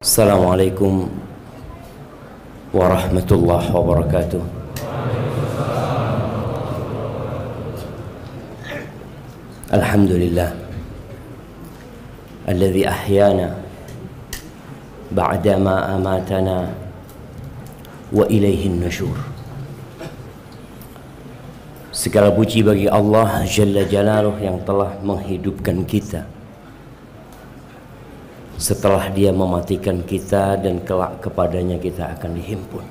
Assalamualaikum warahmatullahi wabarakatuh. Alhamdulillah alladzi ahyana ba'dama amatana wa ilaihin nusyur. Segala puji bagi Allah Jalla Jalaluh yang telah menghidupkan kita setelah Dia mematikan kita, dan kelak kepadanya kita akan dihimpun.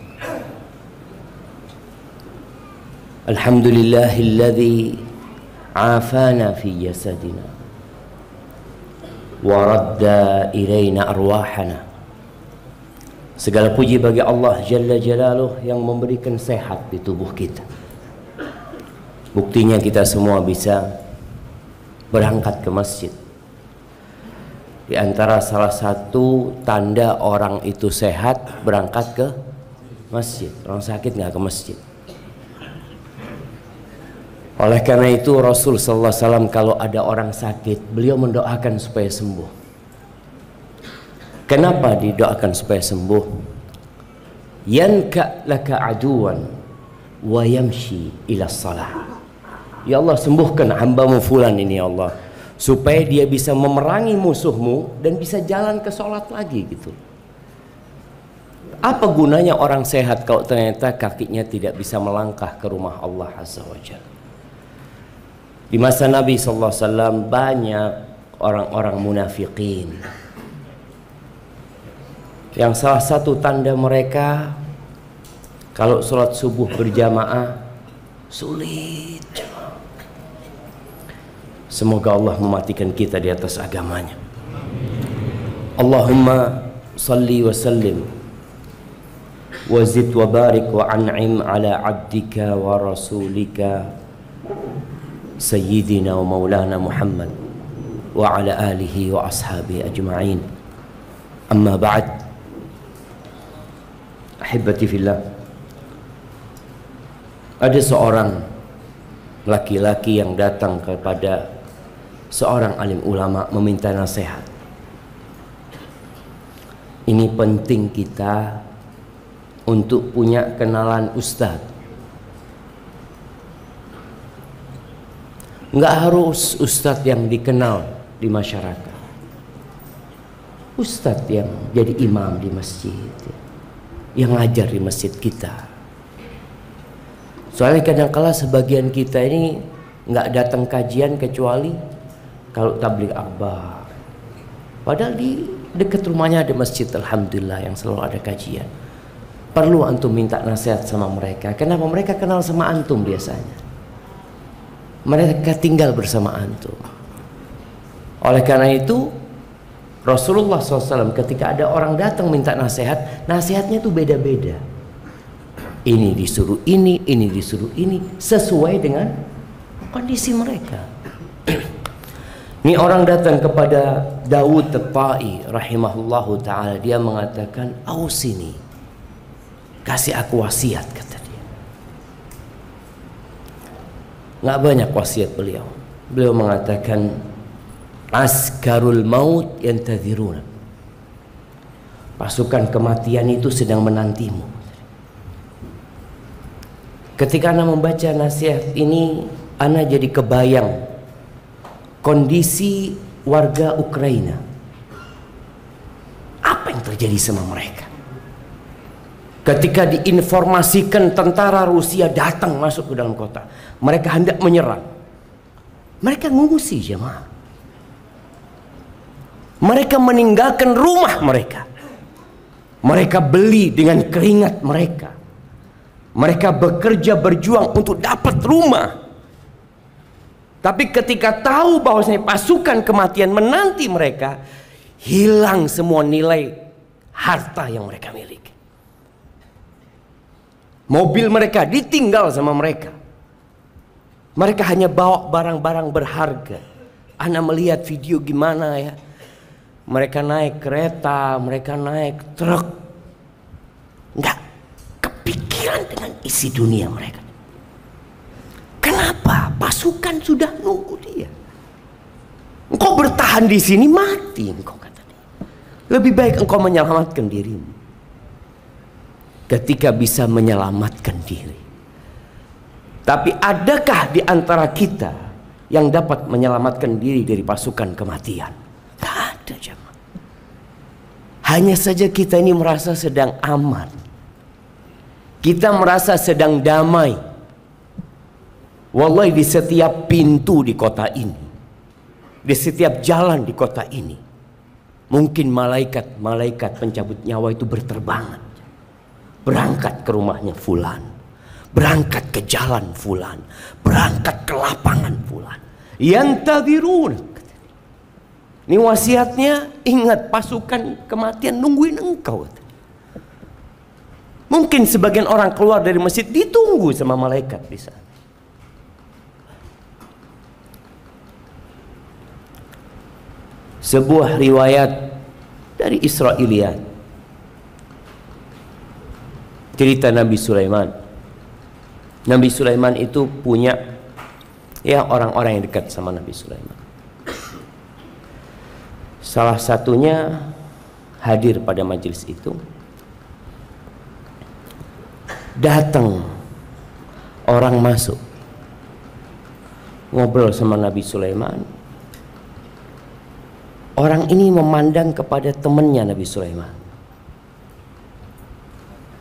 Alhamdulillahilladzi afana fi jasadina wa radda ilaina arwahana. Segala puji bagi Allah Jalla Jalaluh yang memberikan sehat di tubuh kita. Buktinya kita semua bisa berangkat ke masjid. Di antara salah satu tanda orang itu sehat, berangkat ke masjid. Orang sakit nggak ke masjid. Oleh karena itu Rasul sallallahu alaihi wasallam kalau ada orang sakit, beliau mendoakan supaya sembuh. Kenapa didoakan supaya sembuh? Yanka laka aduwan wa yamshi ila salah. Ya Allah, sembuhkan hambamu fulan ini ya Allah, supaya dia bisa memerangi musuhmu dan bisa jalan ke sholat lagi gitu. Apa gunanya orang sehat kalau ternyata kakinya tidak bisa melangkah ke rumah Allah Azza wa Jalla? Di masa Nabi SAW banyak orang-orang munafikin yang salah satu tanda mereka kalau sholat subuh berjamaah sulit. Semoga Allah mematikan kita di atas agamanya. Allahumma salli wa sallim wa zid wa barik wa an'im ala abdika wa rasulika sayyidina wa maulana Muhammad wa ala alihi wa ashabihi ajma'in. Amma ba'd. Ahibati fillah. Ada seorang laki-laki yang datang kepada seorang alim ulama meminta nasihat. Ini penting kita untuk punya kenalan ustadz. Nggak harus ustadz yang dikenal di masyarakat. Ustadz yang jadi imam di masjid, yang ngajar di masjid kita. Soalnya kadang-kala sebagian kita ini nggak datang kajian kecuali kalau tabligh akbar. Padahal di dekat rumahnya ada masjid, alhamdulillah, yang selalu ada kajian. Perlu antum minta nasihat sama mereka. Kenapa? Mereka kenal sama antum biasanya. Mereka tinggal bersama antum. Oleh karena itu Rasulullah SAW ketika ada orang datang minta nasihat, nasihatnya tuh beda-beda. Ini disuruh ini disuruh ini, sesuai dengan kondisi mereka. Ini orang datang kepada Dawud At-Tai rahimahullahu ta'ala. Dia mengatakan, ausini, kasih aku wasiat, kata dia. Nggak banyak wasiat beliau. Beliau mengatakan, askarul maut yantadhiruna. Pasukan kematian itu sedang menantimu. Ketika Ana membaca nasihat ini, Ana jadi kebayang kondisi warga Ukraina. Apa yang terjadi sama mereka ketika diinformasikan tentara Rusia datang masuk ke dalam kota? Mereka hendak menyerang. Mereka mengungsi, jemaah. Mereka meninggalkan rumah mereka. Mereka beli dengan keringat mereka. Mereka bekerja berjuang untuk dapat rumah. Tapi ketika tahu bahwasanya pasukan kematian menanti mereka, hilang semua nilai harta yang mereka miliki. Mobil mereka ditinggal sama mereka. Mereka hanya bawa barang-barang berharga. Ana melihat video gimana ya. Mereka naik kereta, mereka naik truk. Enggak kepikiran dengan isi dunia mereka. Kenapa? Pasukan sudah nunggu dia. Engkau bertahan di sini mati, engkau kata dia. Lebih baik engkau menyelamatkan dirimu ketika bisa menyelamatkan diri. Tapi adakah di antara kita yang dapat menyelamatkan diri dari pasukan kematian? Tak ada, jemaah. Hanya saja kita ini merasa sedang aman. Kita merasa sedang damai. Wallahi, di setiap pintu di kota ini, di setiap jalan di kota ini, mungkin malaikat pencabut nyawa itu berterbangan, berangkat ke rumahnya fulan, berangkat ke jalan fulan, berangkat ke lapangan fulan. Yantadirun. Ini wasiatnya, ingat pasukan kematian nungguin engkau. Mungkin sebagian orang keluar dari masjid ditunggu sama malaikat di sana. Sebuah riwayat dari Israiliyat, cerita Nabi Sulaiman. Nabi Sulaiman itu punya orang-orang yang dekat sama Nabi Sulaiman. Salah satunya hadir pada majelis itu. Datang orang masuk, ngobrol sama Nabi Sulaiman. Orang ini memandang kepada temannya Nabi Sulaiman,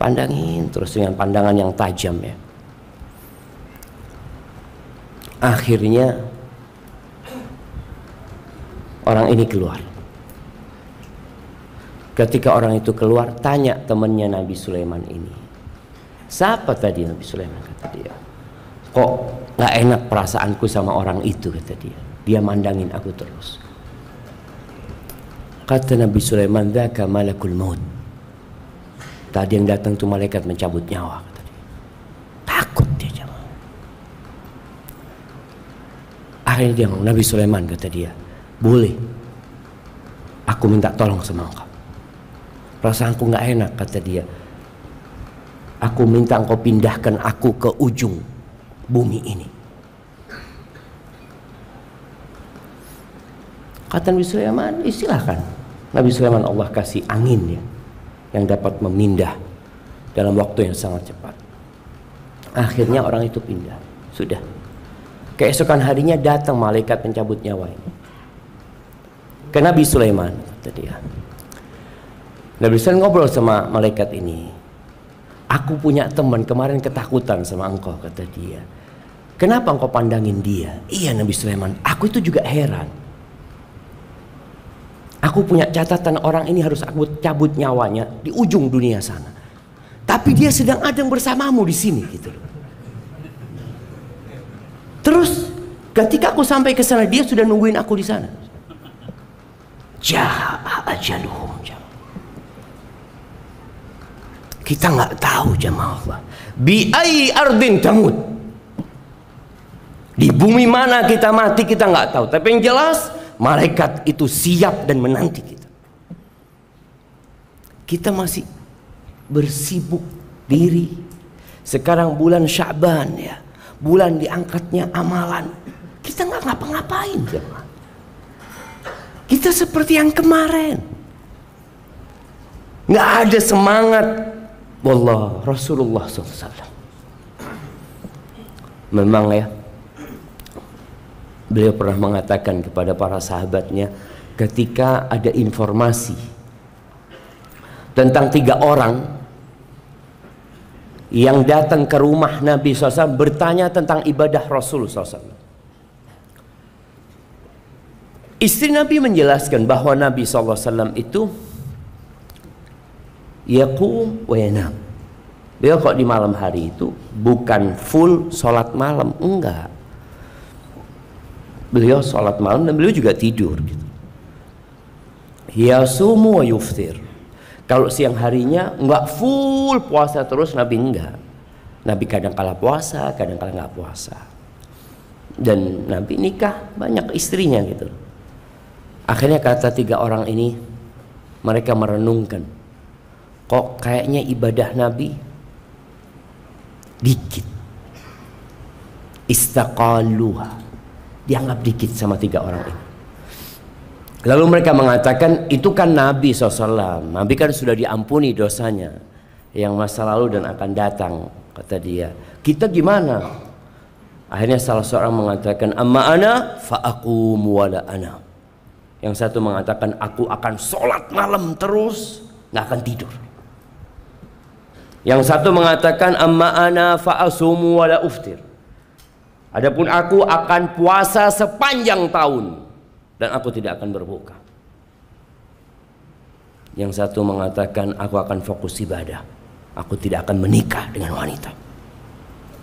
pandangin terus dengan pandangan yang tajam ya. Akhirnya orang ini keluar. Ketika orang itu keluar, tanya temannya Nabi Sulaiman ini, siapa tadi? Nabi Sulaiman kata dia, kok gak enak perasaanku sama orang itu, kata dia. Dia mandangin aku terus. Kata Nabi Sulaiman, dzaka malakul maut. Tadi yang datang itu malaikat mencabut nyawa, kata dia. Takut dia, jemaah. Akhirnya dia ngomong, Nabi Sulaiman, kata dia, boleh aku minta tolong sama engkau. Perasaanku gak enak, kata dia. Aku minta engkau pindahkan aku ke ujung bumi ini. Kata Nabi Sulaiman, silahkan. Nabi Sulaiman Allah kasih angin ya, yang dapat memindah dalam waktu yang sangat cepat. Akhirnya orang itu pindah. Sudah. Keesokan harinya datang malaikat pencabut nyawa ini ke Nabi Sulaiman, kata dia. Nabi Sulaiman ngobrol sama malaikat ini. Aku punya teman kemarin ketakutan sama engkau, kata dia. Kenapa engkau pandangin dia? Iya Nabi Sulaiman, aku itu juga heran. Aku punya catatan, orang ini harus aku cabut nyawanya di ujung dunia sana. Tapi dia sedang ada bersamamu di sini gitu loh. Terus ketika aku sampai ke sana, dia sudah nungguin aku di sana. Ja'a ajaluhum. Kita nggak tahu jemaah Allah. Bi ayyi ardin tamut. Di bumi mana kita mati kita nggak tahu. Tapi yang jelas malaikat itu siap dan menanti kita. Kita masih bersibuk diri. Sekarang bulan Sya'ban ya, bulan diangkatnya amalan. Kita nggak ngapa-ngapain jemaah. Kita seperti yang kemarin. Nggak ada semangat. Wallah, Rasulullah SAW memang ya, beliau pernah mengatakan kepada para sahabatnya ketika ada informasi tentang 3 orang yang datang ke rumah Nabi SAW bertanya tentang ibadah Rasul SAW. Istri Nabi menjelaskan bahwa Nabi SAW itu yaqum wa yanam. Beliau kok di malam hari itu bukan full sholat malam, enggak. Beliau sholat malam dan beliau juga tidur gitu. Yasumu wa yuftir. Kalau siang harinya enggak full puasa terus, Nabi enggak. Nabi kadang kala puasa, kadang kala enggak puasa. Dan Nabi nikah banyak istrinya gitu. Akhirnya kata 3 orang ini, mereka merenungkan, kok kayaknya ibadah Nabi dikit. Istaqaluha, dianggap dikit sama 3 orang ini. Lalu mereka mengatakan, itu kan Nabi SAW, Nabi kan sudah diampuni dosanya yang masa lalu dan akan datang. Kata dia, kita gimana? Akhirnya salah seorang mengatakan, amma ana fa'aqumu wala ana. Yang satu mengatakan, aku akan sholat malam terus, nggak akan tidur. Yang satu mengatakan, amma ana fa'asumu wala uftir. Adapun aku akan puasa sepanjang tahun dan aku tidak akan berbuka. Yang satu mengatakan, aku akan fokus ibadah, aku tidak akan menikah dengan wanita.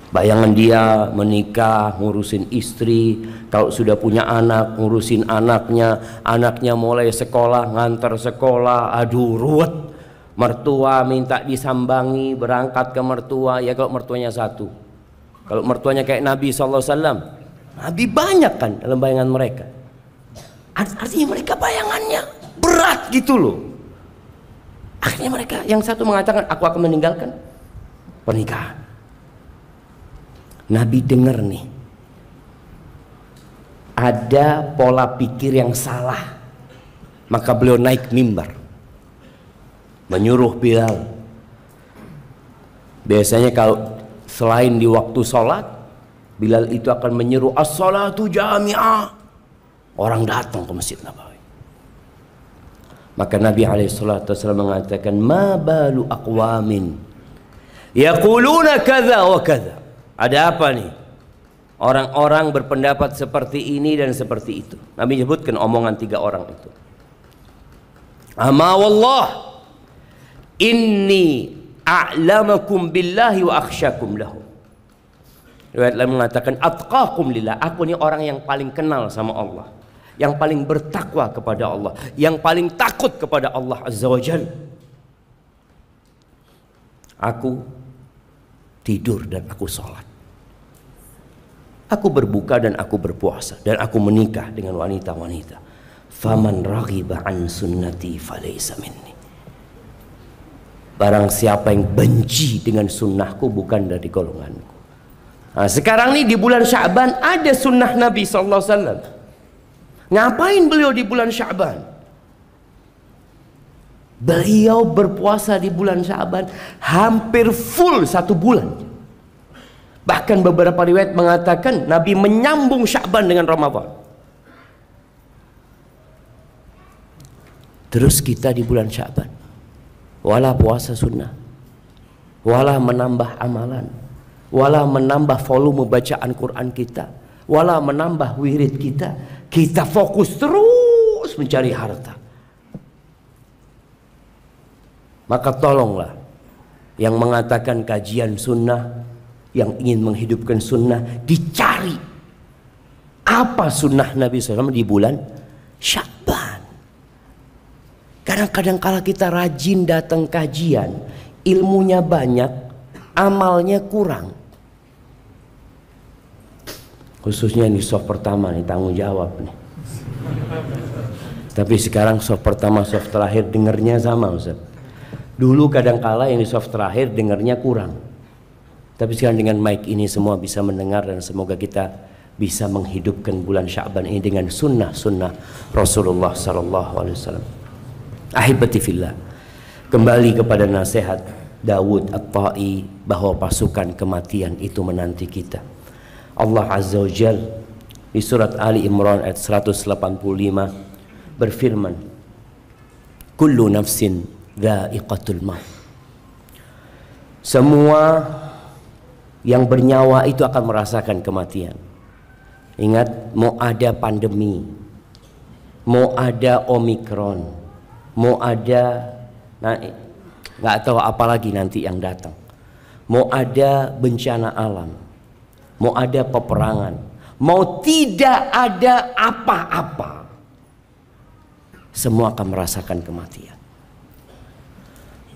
Bayangan dia menikah, ngurusin istri, kalau sudah punya anak, ngurusin anaknya, anaknya mulai sekolah, ngantar sekolah, aduh ruwet. Mertua minta disambangi, berangkat ke mertua, ya kalau mertuanya satu. Kalau mertuanya kayak Nabi SAW, Nabi banyak kan dalam bayangan mereka. Artinya mereka bayangannya berat gitu loh. Akhirnya mereka, yang satu mengatakan, aku akan meninggalkan pernikahan. Nabi dengar nih, ada pola pikir yang salah. Maka beliau naik mimbar, menyuruh Bilal. Biasanya kalau selain di waktu sholat, Bilal itu akan menyeru as-salatu jami'ah. Orang datang ke Masjid Nabawi. Maka Nabi SAW mengatakan, ma balu aqwamin yaquluna kadza wa kadza. Ada apa nih? Orang-orang berpendapat seperti ini dan seperti itu. Nabi menyebutkan omongan 3 orang itu. Ama wallah inni a'lamakum billahi wa akhsyakum lahu. Riwayat lain mengatakan atqakum lillah. Aku ini orang yang paling kenal sama Allah, yang paling bertakwa kepada Allah, yang paling takut kepada Allah Azza wa Jalla. Aku tidur dan aku sholat, aku berbuka dan aku berpuasa, dan aku menikah dengan wanita-wanita. Faman raghiba an sunnati falaysa minni. Barang siapa yang benci dengan sunnahku bukan dari golonganku. Nah, sekarang nih di bulan Sya'ban ada sunnah Nabi SAW. Ngapain beliau di bulan Sya'ban? Beliau berpuasa di bulan Sya'ban hampir full 1 bulan. Bahkan beberapa riwayat mengatakan Nabi menyambung Sya'ban dengan Ramadan. Terus kita di bulan Sya'ban, wala puasa sunnah, wala menambah amalan, wala menambah volume bacaan Quran kita, wala menambah wirid kita. Kita fokus terus mencari harta. Maka tolonglah yang mengatakan kajian sunnah, yang ingin menghidupkan sunnah, dicari apa sunnah Nabi SAW di bulan Sya'ban. Kadang-kadang kala kita rajin datang kajian, ilmunya banyak, amalnya kurang. Khususnya di soft pertama nih, tanggung jawab nih. Tapi sekarang soft pertama, soft terakhir dengernya sama Ustaz. Dulu kadang-kala yang di soft terakhir dengernya kurang. Tapi sekarang dengan mic ini semua bisa mendengar, dan semoga kita bisa menghidupkan bulan Sya'ban ini dengan sunnah-sunnah Rasulullah SAW. Ahibati fillah, kembali kepada nasihat Dawud At-Ta'i bahwa pasukan kematian itu menanti kita. Allah Azza wa Jal di surat Ali Imran ayat 185 berfirman, kullu nafsin dha'iqatul maut. Semua yang bernyawa itu akan merasakan kematian. Ingat, mau ada pandemi, mau ada Omikron, mau ada nggak tahu apa lagi nanti yang datang, mau ada bencana alam, mau ada peperangan, mau tidak ada apa-apa, semua akan merasakan kematian.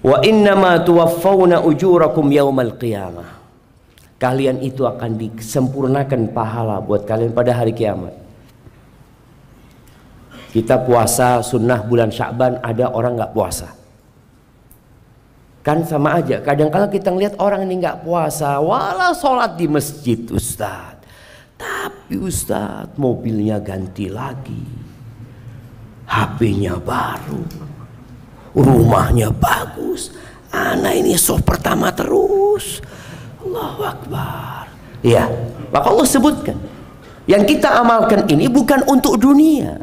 Wa innama tuwaffawna ujurakum yaumal qiyamah. Kalian itu akan disempurnakan pahala buat kalian pada hari kiamat. Kita puasa sunnah bulan Sya'ban, ada orang nggak puasa. Kan sama aja. Kadang-kadang kita ngeliat orang ini nggak puasa, walau sholat di masjid Ustaz. Tapi Ustaz mobilnya ganti lagi, HP-nya baru, rumahnya bagus, anak ini soft pertama terus. Allahu Akbar. Ya, maka Allah sebutkan yang kita amalkan ini bukan untuk dunia.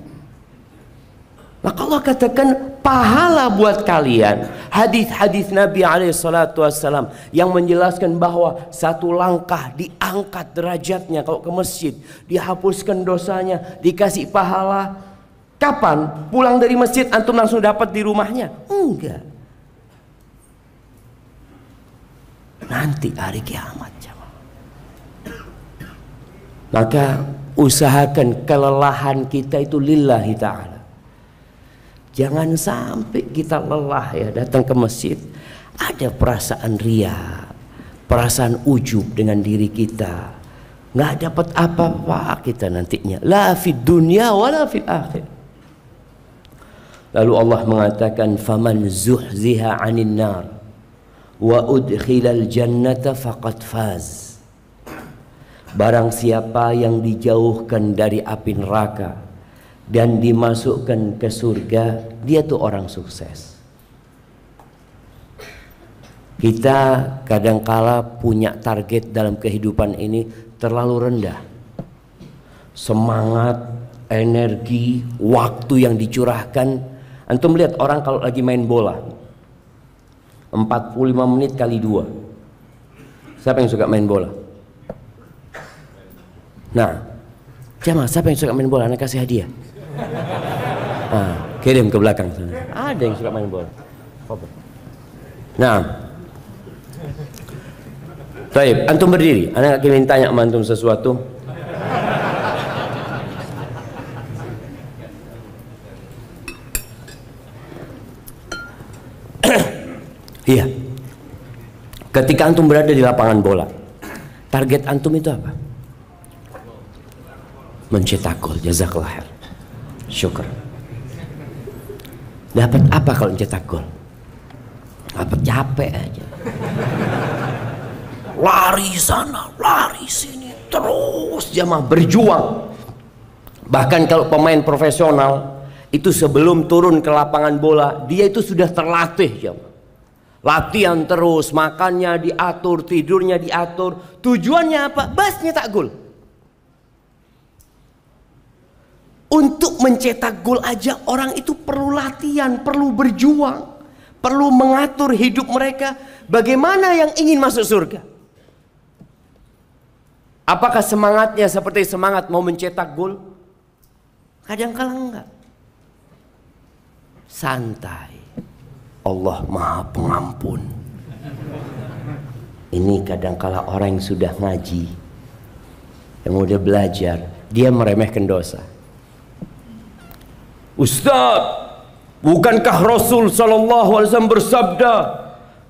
Maka Allah katakan pahala buat kalian. Hadis-hadis Nabi SAW yang menjelaskan bahwa satu langkah diangkat derajatnya kalau ke masjid, dihapuskan dosanya, dikasih pahala. Kapan? Pulang dari masjid antum langsung dapat di rumahnya? Enggak. Nanti hari kiamat. Maka usahakan kelelahan kita itu lillahi ta'ala. Jangan sampai kita lelah ya datang ke masjid ada perasaan ria, perasaan ujub dengan diri kita, nggak dapat apa-apa kita nantinya, la fid dunya wala fil akhir. Lalu Allah mengatakan faman zuhziha 'anil nar wa udkhilal jannata faqad faz. Barang siapa yang dijauhkan dari api neraka dan dimasukkan ke surga, dia tuh orang sukses. Kita kadangkala punya target dalam kehidupan ini terlalu rendah. Semangat, energi, waktu yang dicurahkan. Antum lihat orang kalau lagi main bola 45 menit kali 2. Siapa yang suka main bola? Nah, Jamal, siapa yang suka main bola? Anak kasih hadiah. Kirim ke belakang sana. Ada yang suka main bola. Nah, baik, antum berdiri. Anak ingin tanya sama antum sesuatu. Iya. Ketika antum berada di lapangan bola, target antum itu apa? Mencetak gol. Jazakallah khair. Syukur. Dapat apa kalau mencetak gol? Dapat capek aja. Lari sana, lari sini, terus jamaah berjuang. Bahkan kalau pemain profesional itu sebelum turun ke lapangan bola, dia itu sudah terlatih jamaah. Latihan terus, makannya diatur, tidurnya diatur. Tujuannya apa? Bas nyetak gol. Untuk mencetak gol aja orang itu perlu latihan, perlu berjuang, perlu mengatur hidup mereka. Bagaimana yang ingin masuk surga? Apakah semangatnya seperti semangat mau mencetak gol? Kadang-kala enggak. Santai. Allah Maha Pengampun. Ini kadang-kala orang yang sudah ngaji, yang udah belajar, dia meremehkan dosa. Ustaz, bukankah Rasul sallallahu alaihi wasallam bersabda,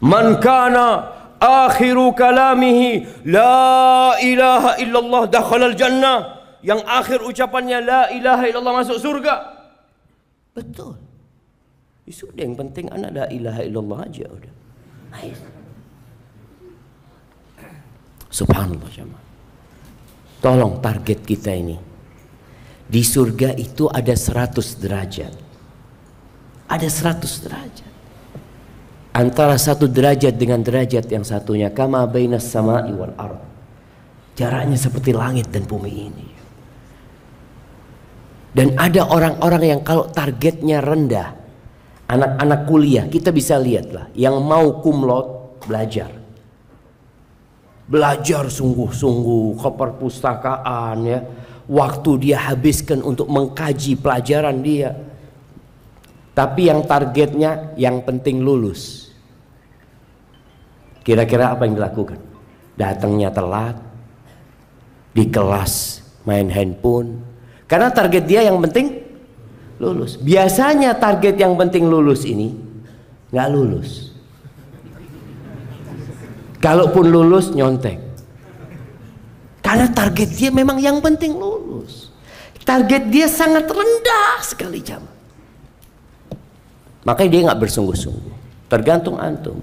"Man kana akhiru kalamihi la ilaha illallah dakhalal jannah." Yang akhir ucapannya la ilaha illallah masuk surga. Betul. Sudah, yang penting anak la ilaha illallah aja udah. Subhanallah jemaah. Tolong target kita ini. Di surga itu ada 100 derajat. Ada 100 derajat. Antara satu derajat dengan derajat yang satunya kama bainas sama'i wal ardh. Jaraknya seperti langit dan bumi ini. Dan ada orang-orang yang kalau targetnya rendah, anak-anak kuliah kita bisa lihatlah, yang mau kumlot belajar sungguh-sungguh ke perpustakaan ya. Waktu dia habiskan untuk mengkaji pelajaran dia. Tapi yang targetnya yang penting lulus. Kira-kira apa yang dilakukan? Datangnya telat, di kelas main handphone. Karena target dia yang penting lulus. Biasanya target yang penting lulus ini nggak lulus. Kalaupun lulus nyontek. Karena target dia memang yang penting lulus. Target dia sangat rendah sekali jamaah. Makanya dia nggak bersungguh-sungguh. Tergantung antum.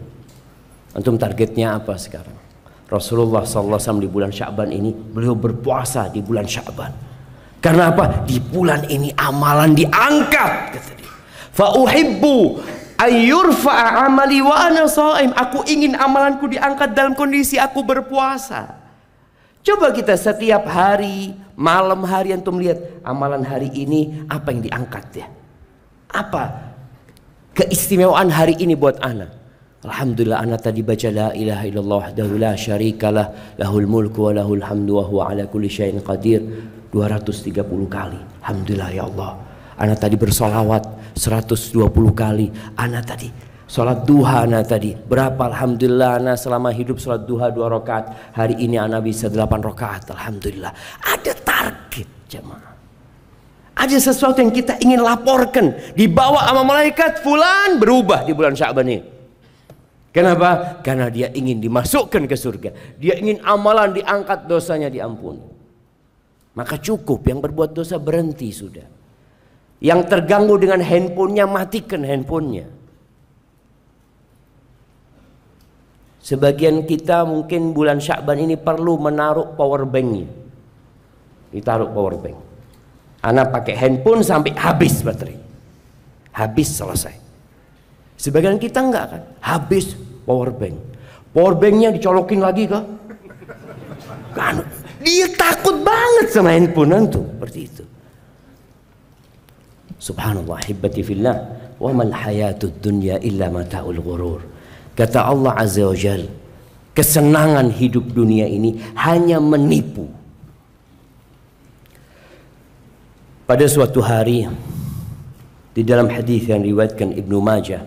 Antum targetnya apa sekarang? Rasulullah SAW di bulan Sya'ban ini beliau berpuasa di bulan Sya'ban. Karena apa? Di bulan ini amalan diangkat, kata dia. Fa uhibbu ayyurfa'a amali wa ana shaim. Aku ingin amalanku diangkat dalam kondisi aku berpuasa. Coba kita setiap hari, malam hari antum lihat amalan hari ini apa yang diangkat ya. Apa keistimewaan hari ini buat ana? Alhamdulillah ana tadi baca la ilaha illallah wahdahu la syarikalah lahul mulku wa lahul hamdu wa huwa ala kulli syai'in qadir 230 kali. Alhamdulillah ya Allah. Ana tadi bersolawat 120 kali. Ana tadi sholat duha, ana tadi berapa? Alhamdulillah ana selama hidup sholat duha 2 rakaat. Hari ini ana bisa 8 rakaat. Alhamdulillah. Ada target jemaah. Ada sesuatu yang kita ingin laporkan. Dibawa sama malaikat, fulan berubah di bulan Sya'ban ini. Kenapa? Karena dia ingin dimasukkan ke surga. Dia ingin amalan diangkat, dosanya diampuni. Maka cukup, yang berbuat dosa berhenti sudah. Yang terganggu dengan handphonenya, matikan handphonenya. Sebagian kita mungkin bulan Sya'ban ini perlu menaruh power banknya. Ditaruh power bank. Anak pakai handphone sampai habis baterai. Habis, selesai. Sebagian kita enggak kan? Habis power bank. Power banknya dicolokin lagi kah? Kan? Dia takut banget sama handphone itu. Seperti itu. Subhanallah, hibbati fillah, wa mal hayatud dunya illa mata'ul ghurur. Kata Allah Azza wa Jal, kesenangan hidup dunia ini hanya menipu. Pada suatu hari, di dalam hadis yang diriwayatkan Ibnu Majah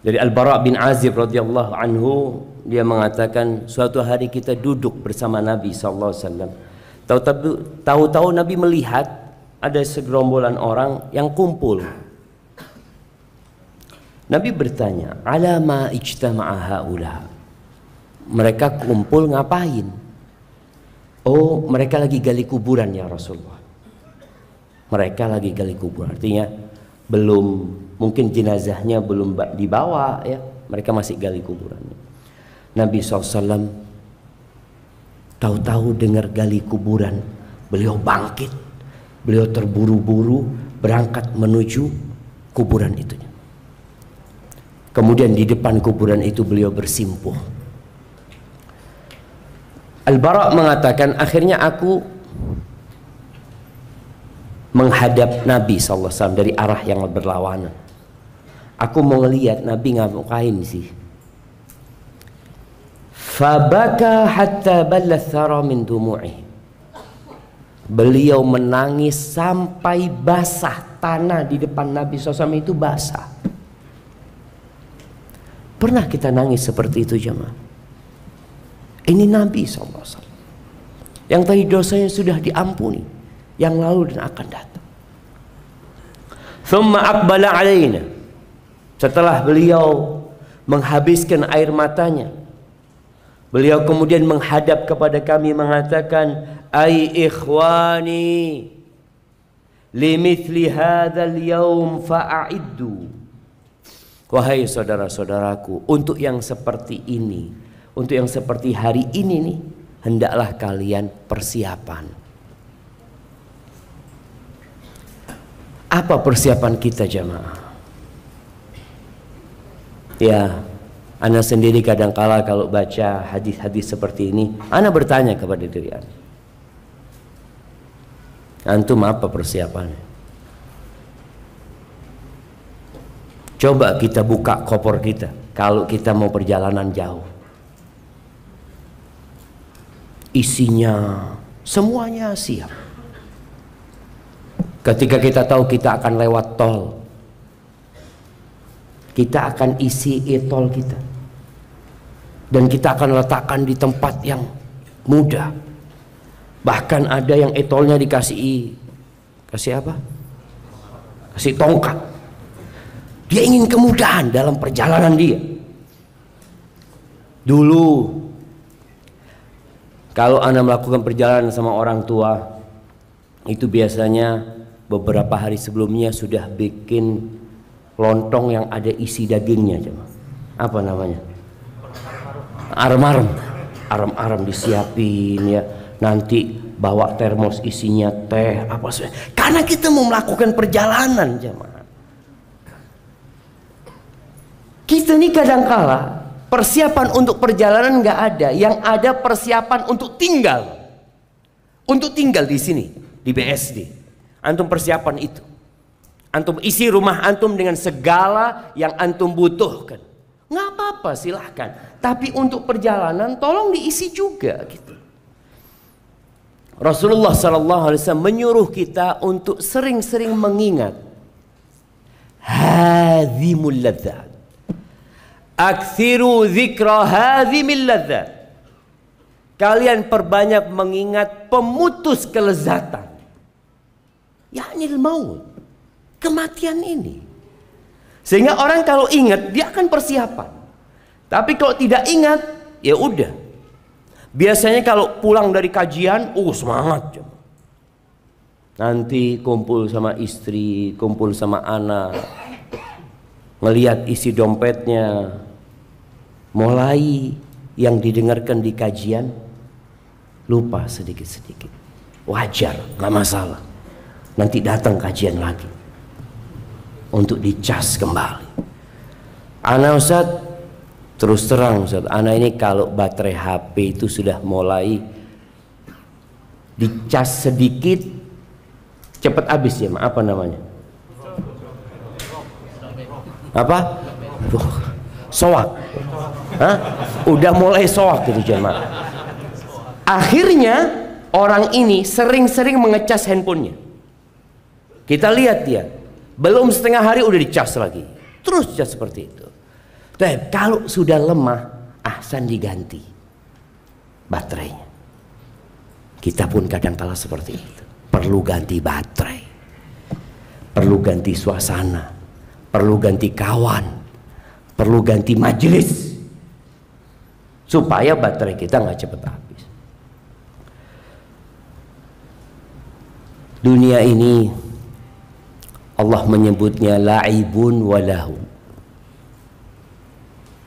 dari Al-Bara' bin Azib radhiyallahu anhu, dia mengatakan suatu hari kita duduk bersama Nabi sallallahu alaihi wasallam. Tahu-tahu Nabi melihat ada segerombolan orang yang kumpul. Nabi bertanya, "Ala ma ijtama'a haula?" Mereka kumpul ngapain? Oh, mereka lagi gali kuburan ya Rasulullah. Mereka lagi gali kubur, artinya belum, mungkin jenazahnya belum dibawa ya, mereka masih gali kuburannya. Nabi SAW tahu-tahu dengar gali kuburan, beliau bangkit, beliau terburu-buru berangkat menuju kuburan itu. Kemudian di depan kuburan itu beliau bersimpuh. Al-Bara' mengatakan, akhirnya aku menghadap Nabi SAW dari arah yang berlawanan. Aku mau ngelihat Nabi ngapain sih. Fabaka hatta balla thara min dumu'i. Beliau menangis sampai basah, tanah di depan Nabi SAW itu basah. Pernah kita nangis seperti itu jemaah? Ini Nabi SAW yang tadi dosanya sudah diampuni, yang lalu dan akan datang. Thumma aqbala alaina. Setelah beliau menghabiskan air matanya, beliau kemudian menghadap kepada kami mengatakan, "Ai ikhwani, limithli hadzal yaum fa'iddu." Wahai saudara-saudaraku, untuk yang seperti ini, untuk yang seperti hari ini nih, hendaklah kalian persiapan. Apa persiapan kita jamaah? Ya, ana sendiri kadangkala kalau baca hadis-hadis seperti ini, ana bertanya kepada diri ana, antum apa persiapannya? Coba kita buka koper kita kalau kita mau perjalanan jauh. Isinya semuanya siap. Ketika kita tahu kita akan lewat tol, kita akan isi e-tol kita, dan kita akan letakkan di tempat yang mudah. Bahkan ada yang e-tolnya kasih apa? Kasih tongkat. Dia ingin kemudahan dalam perjalanan dia. Dulu kalau Anda melakukan perjalanan sama orang tua, itu biasanya beberapa hari sebelumnya sudah bikin lontong yang ada isi dagingnya. Apa namanya? Arem-arem. Arem-arem disiapin ya. nanti bawa termos isinya teh apa sih? Karena kita mau melakukan perjalanan, jemaah. Kita ini kadangkala persiapan untuk perjalanan nggak ada, yang ada persiapan untuk tinggal. Untuk tinggal di sini, di BSD. Antum persiapan itu. Antum isi rumah antum dengan segala yang antum butuhkan. Nggak apa-apa, silahkan. Tapi untuk perjalanan tolong diisi juga gitu. Rasulullah SAW menyuruh kita untuk sering-sering mengingat hadhimul ladzat. Aktsiru dzikra hadhimil ladzat. Kalian perbanyak mengingat pemutus kelezatan. Ya'nil maut. Kematian ini. Sehingga orang kalau ingat dia akan persiapan. Tapi kalau tidak ingat, ya udah. Biasanya kalau pulang dari kajian, semangat. Nanti kumpul sama istri, kumpul sama anak, ngelihat isi dompetnya, mulai yang didengarkan di kajian, lupa sedikit-sedikit. Wajar, gak masalah. Nanti datang kajian lagi untuk dicas kembali. Ana Ustaz, terus terang Ustaz, ana ini kalau baterai HP itu sudah mulai dicas sedikit cepat habis ya, apa namanya? Apa? Soak. Hah? Udah mulai soak gitu jemaah. Akhirnya orang ini sering-sering mengecas handphonenya. Kita lihat dia, belum setengah hari udah dicas lagi. Terus cas seperti itu. Tapi kalau sudah lemah, ahsan diganti baterainya. Kita pun kadang-kala seperti itu. Perlu ganti baterai. Perlu ganti suasana. Perlu ganti kawan. Perlu ganti majelis. Supaya baterai kita nggak cepat habis. Dunia ini Allah menyebutnya la'ibun walahu.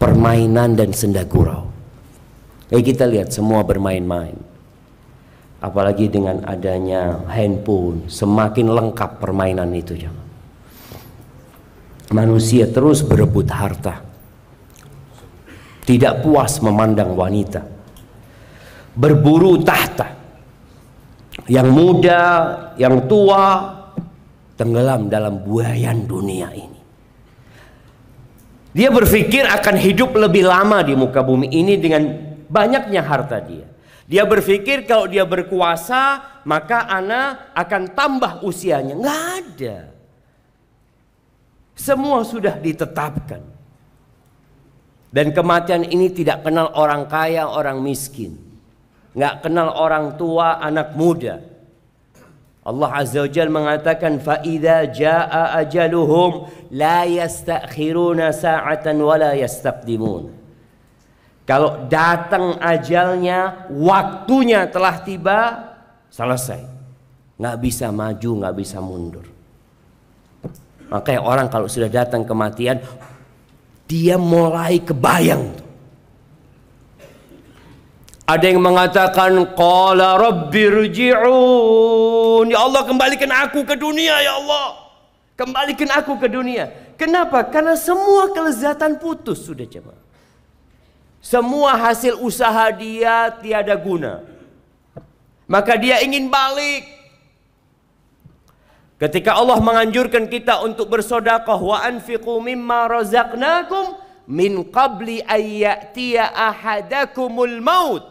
Permainan dan senda gurau. Kita lihat semua bermain-main. Apalagi dengan adanya handphone, semakin lengkap permainan itu. Manusia terus berebut harta. Tidak puas memandang wanita. Berburu tahta. Yang muda, yang tua, tenggelam dalam buayan dunia ini. Dia berpikir akan hidup lebih lama di muka bumi ini dengan banyaknya harta dia. Dia berpikir kalau dia berkuasa maka ana akan tambah usianya. Nggak ada. Semua sudah ditetapkan. Dan kematian ini tidak kenal orang kaya, orang miskin. Nggak kenal orang tua, anak muda. Allah Azza wa Jalla mengatakan فَإِذَا جَاءَ أَجَلُهُمْ لَا يَسْتَأْخِرُونَ سَاعَةً وَلَا يَسْتَقْدِمُونَ. Kalau datang ajalnya, waktunya telah tiba, selesai. Nggak bisa maju, nggak bisa mundur. Makanya orang kalau sudah datang kematian, dia mulai kebayang. Ada yang mengatakan qala rabbirji'un, ya Allah kembalikan aku ke dunia ya Allah. Kembalikan aku ke dunia. Kenapa? Karena semua kelezatan putus sudah jemaah. Semua hasil usaha dia tiada guna. Maka dia ingin balik. Ketika Allah menganjurkan kita untuk bersedekah, wa anfiqu mimma razaqnakum min qabli ayyatiya ahadakumul maut.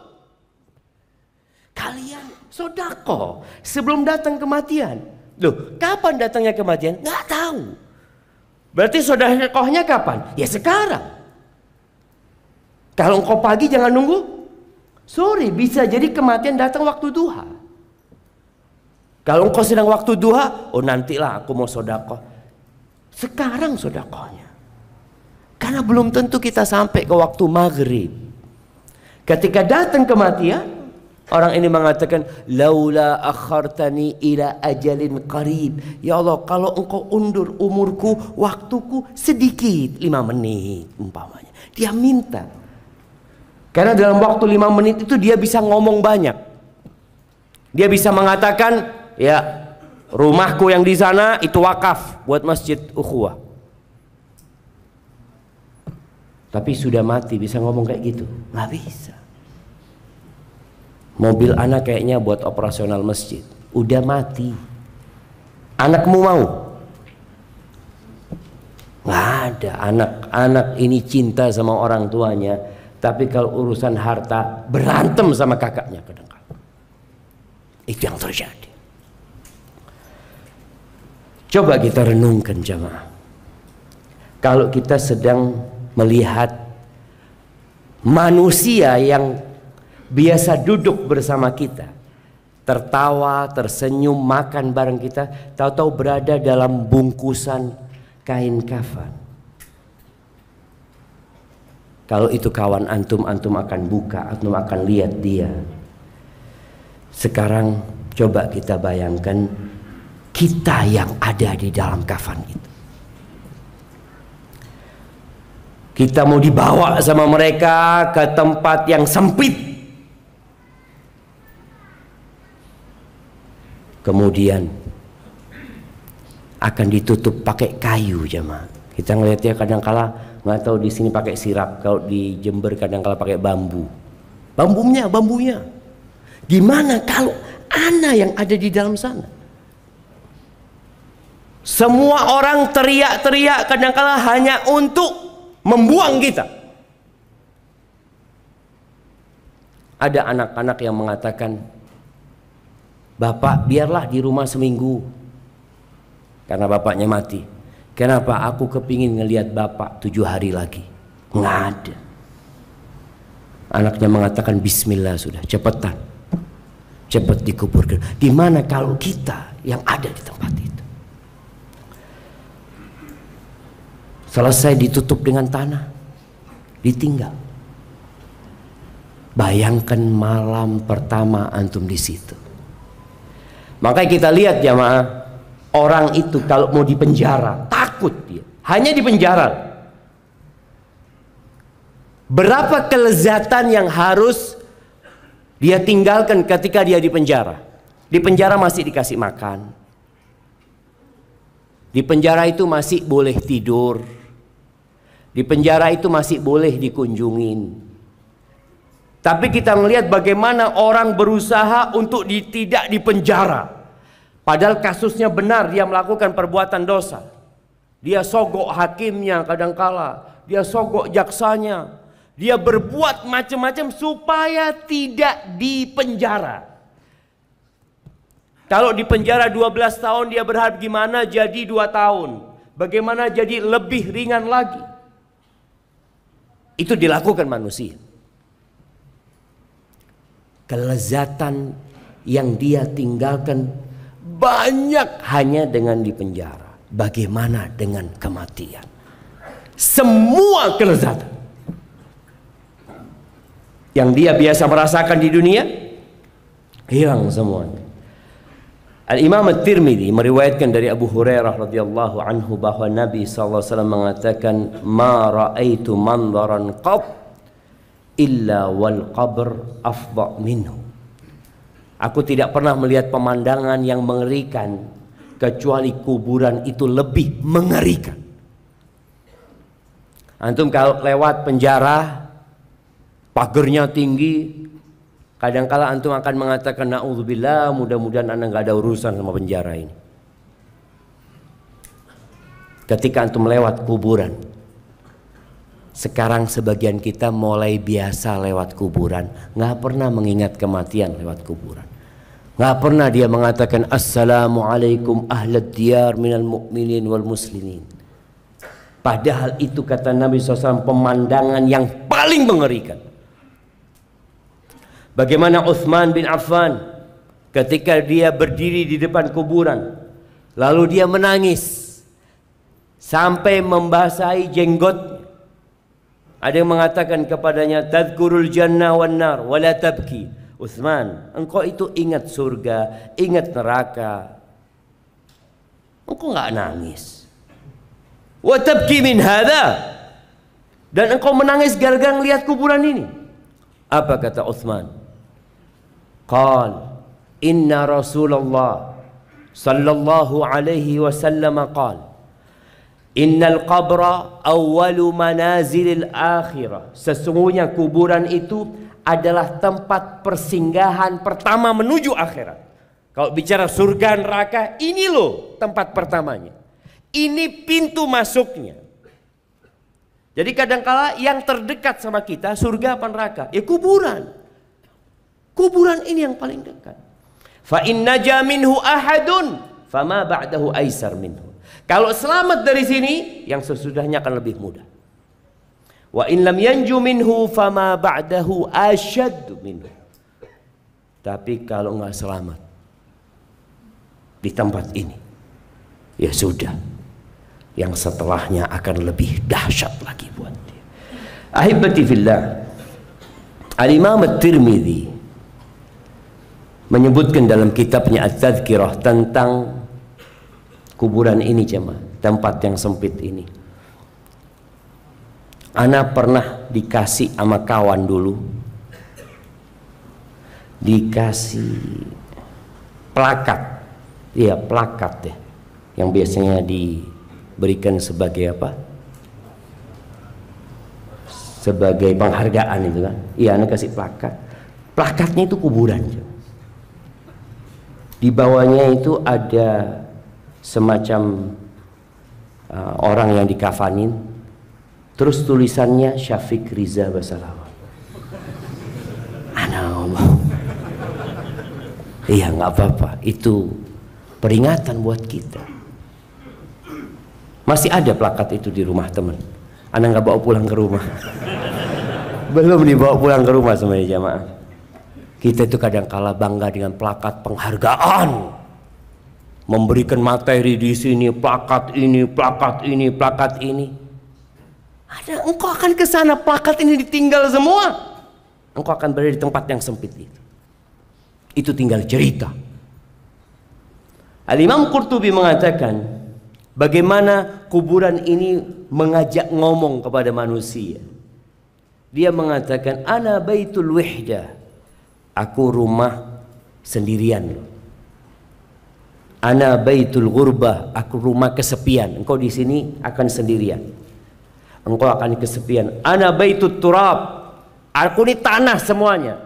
Kalian sedekah sebelum datang kematian. Loh, kapan datangnya kematian? Nggak tahu. Berarti sedekahnya kapan? Ya sekarang. Kalau engkau pagi jangan nunggu sore, bisa jadi kematian datang waktu duha. Kalau engkau sedang waktu duha, nantilah aku mau sedekah. Sekarang sedekahnya. Karena belum tentu kita sampai ke waktu maghrib. Ketika datang kematian, orang ini mengatakan, laula akhartani ila ajalin qarib. Ya Allah, kalau engkau undur umurku, waktuku sedikit, 5 menit umpamanya. Dia minta. Karena dalam waktu 5 menit itu dia bisa ngomong banyak. Dia bisa mengatakan, ya rumahku yang di sana itu wakaf buat masjid ukhuwah. Tapi sudah mati bisa ngomong kayak gitu? Nggak bisa. Mobil anak kayaknya buat operasional masjid. Udah mati. Anakmu mau? Nggak ada. Anak ini cinta sama orang tuanya, tapi kalau urusan harta berantem sama kakaknya kadang-kadang. Itu yang terjadi. Coba kita renungkan jamaah. Kalau kita sedang melihat manusia yang biasa duduk bersama kita, tertawa, tersenyum, makan bareng kita, tahu-tahu berada dalam bungkusan kain kafan. Kalau itu kawan antum, antum akan buka, antum akan lihat dia. Sekarang coba kita bayangkan kita yang ada di dalam kafan itu. Kita mau dibawa sama mereka ke tempat yang sempit. Kemudian akan ditutup pakai kayu jemaah. Kita ngelihatnya kadang-kala nggak tahu di sini pakai sirap, kalau di Jember kadang-kala pakai bambu. Bambunya. Gimana kalau ana yang ada di dalam sana? Semua orang teriak-teriak kadang-kala hanya untuk membuang kita. Ada anak-anak yang mengatakan, "Bapak biarlah di rumah seminggu," karena bapaknya mati. "Kenapa? Aku kepingin ngelihat bapak 7 hari lagi." Nggak ada. Anaknya mengatakan, "Bismillah sudah, cepetan, cepat dikuburkan." Gimana kalau kita yang ada di tempat itu? Selesai ditutup dengan tanah, ditinggal. Bayangkan malam pertama antum di situ. Makanya kita lihat jamaah, orang itu kalau mau dipenjara takut dia, hanya dipenjara. Berapa kelezatan yang harus dia tinggalkan ketika dia di penjara? Di penjara masih dikasih makan, di penjara itu masih boleh tidur, di penjara itu masih boleh dikunjungin. Tapi kita melihat bagaimana orang berusaha untuk tidak dipenjara. Padahal kasusnya benar, dia melakukan perbuatan dosa. Dia sogok hakimnya kadangkala, dia sogok jaksanya. Dia berbuat macam-macam supaya tidak dipenjara. Kalau dipenjara 12 tahun dia berharap gimana jadi 2 tahun. Bagaimana jadi lebih ringan lagi. Itu dilakukan manusia. Kelezatan yang dia tinggalkan banyak hanya dengan dipenjara. Bagaimana dengan kematian? Semua kelezatan yang dia biasa merasakan di dunia hilang semuanya. Al-Imam At-Tirmidzi meriwayatkan dari Abu Hurairah radhiyallahu anhu bahwa Nabi sallallahu alaihi wasallam mengatakan, "Ma ra'aitu manzaran qat illa wal qabr afdha minhu." Aku tidak pernah melihat pemandangan yang mengerikan kecuali kuburan itu lebih mengerikan. Antum kalau lewat penjara, pagernya tinggi, kadangkala antum akan mengatakan, "Na'udzubillah, mudah-mudahan anda nggak ada urusan sama penjara ini." Ketika antum lewat kuburan, sekarang sebagian kita mulai biasa lewat kuburan, nggak pernah mengingat kematian lewat kuburan. Nggak pernah dia mengatakan, "Assalamualaikum ahlad diyar minal mu'minin wal muslimin." Padahal itu kata Nabi SAW pemandangan yang paling mengerikan. Bagaimana Utsman bin Affan ketika dia berdiri di depan kuburan, lalu dia menangis sampai membasahi jenggot. Ada yang mengatakan kepadanya, "Tadhkurul jannah wan nar wa la tabki." Utsman, engkau itu ingat surga, ingat neraka, engkau enggak nangis. Wa tabki min hadha, dan engkau menangis gara-gara melihat kuburan ini. Apa kata Utsman? Qal Inna Rasulullah sallallahu alaihi wasallam qala innal qabra awwalu manazilil akhirah. Sesungguhnya kuburan itu adalah tempat persinggahan pertama menuju akhirat. Kalau bicara surga neraka, ini loh tempat pertamanya. Ini pintu masuknya. Jadi kadangkala yang terdekat sama kita surga apa neraka? Ya kuburan. Kuburan ini yang paling dekat. Fa in naja minhu ahadun fama ba'dahu aisar minhu. Kalau selamat dari sini, yang sesudahnya akan lebih mudah. Wa in lam yanju minhu fama ba'dahu asyad minhu. Tapi kalau nggak selamat di tempat ini, ya sudah, yang setelahnya akan lebih dahsyat lagi buat dia. Ahibati fillah, Al-Imam At-Tirmidzi menyebutkan dalam kitabnya At-Tadhkirah tentang kuburan ini jemaah, tempat yang sempit ini. Ana pernah dikasih sama kawan dulu, dikasih plakat, iya plakat ya, yang biasanya diberikan sebagai apa? Sebagai penghargaan itu kan? Iya, ana kasih plakat. Plakatnya itu kuburan. Di bawahnya itu ada semacam orang yang dikafanin, terus tulisannya Syafiq Riza Basalawa. Allah. Iya, nggak apa-apa, itu peringatan buat kita. Masih ada plakat itu di rumah teman. Ana nggak bawa pulang ke rumah. Belum dibawa pulang ke rumah semuanya jamaah. Kita itu kadang-kala bangga dengan plakat penghargaan. Memberikan materi di sini, plakat ini, plakat ini, plakat ini. Ada, engkau akan ke sana, plakat ini ditinggal semua. Engkau akan berada di tempat yang sempit itu. Itu tinggal cerita. Al-Imam Qurtubi mengatakan, bagaimana kuburan ini mengajak ngomong kepada manusia. Dia mengatakan, ana baitul wihdah. Aku rumah sendirian loh. Ana baitul ghurbah, aku rumah kesepian. Engkau di sini akan sendirian. Engkau akan kesepian. Ana baitut turab, aku ini tanah semuanya.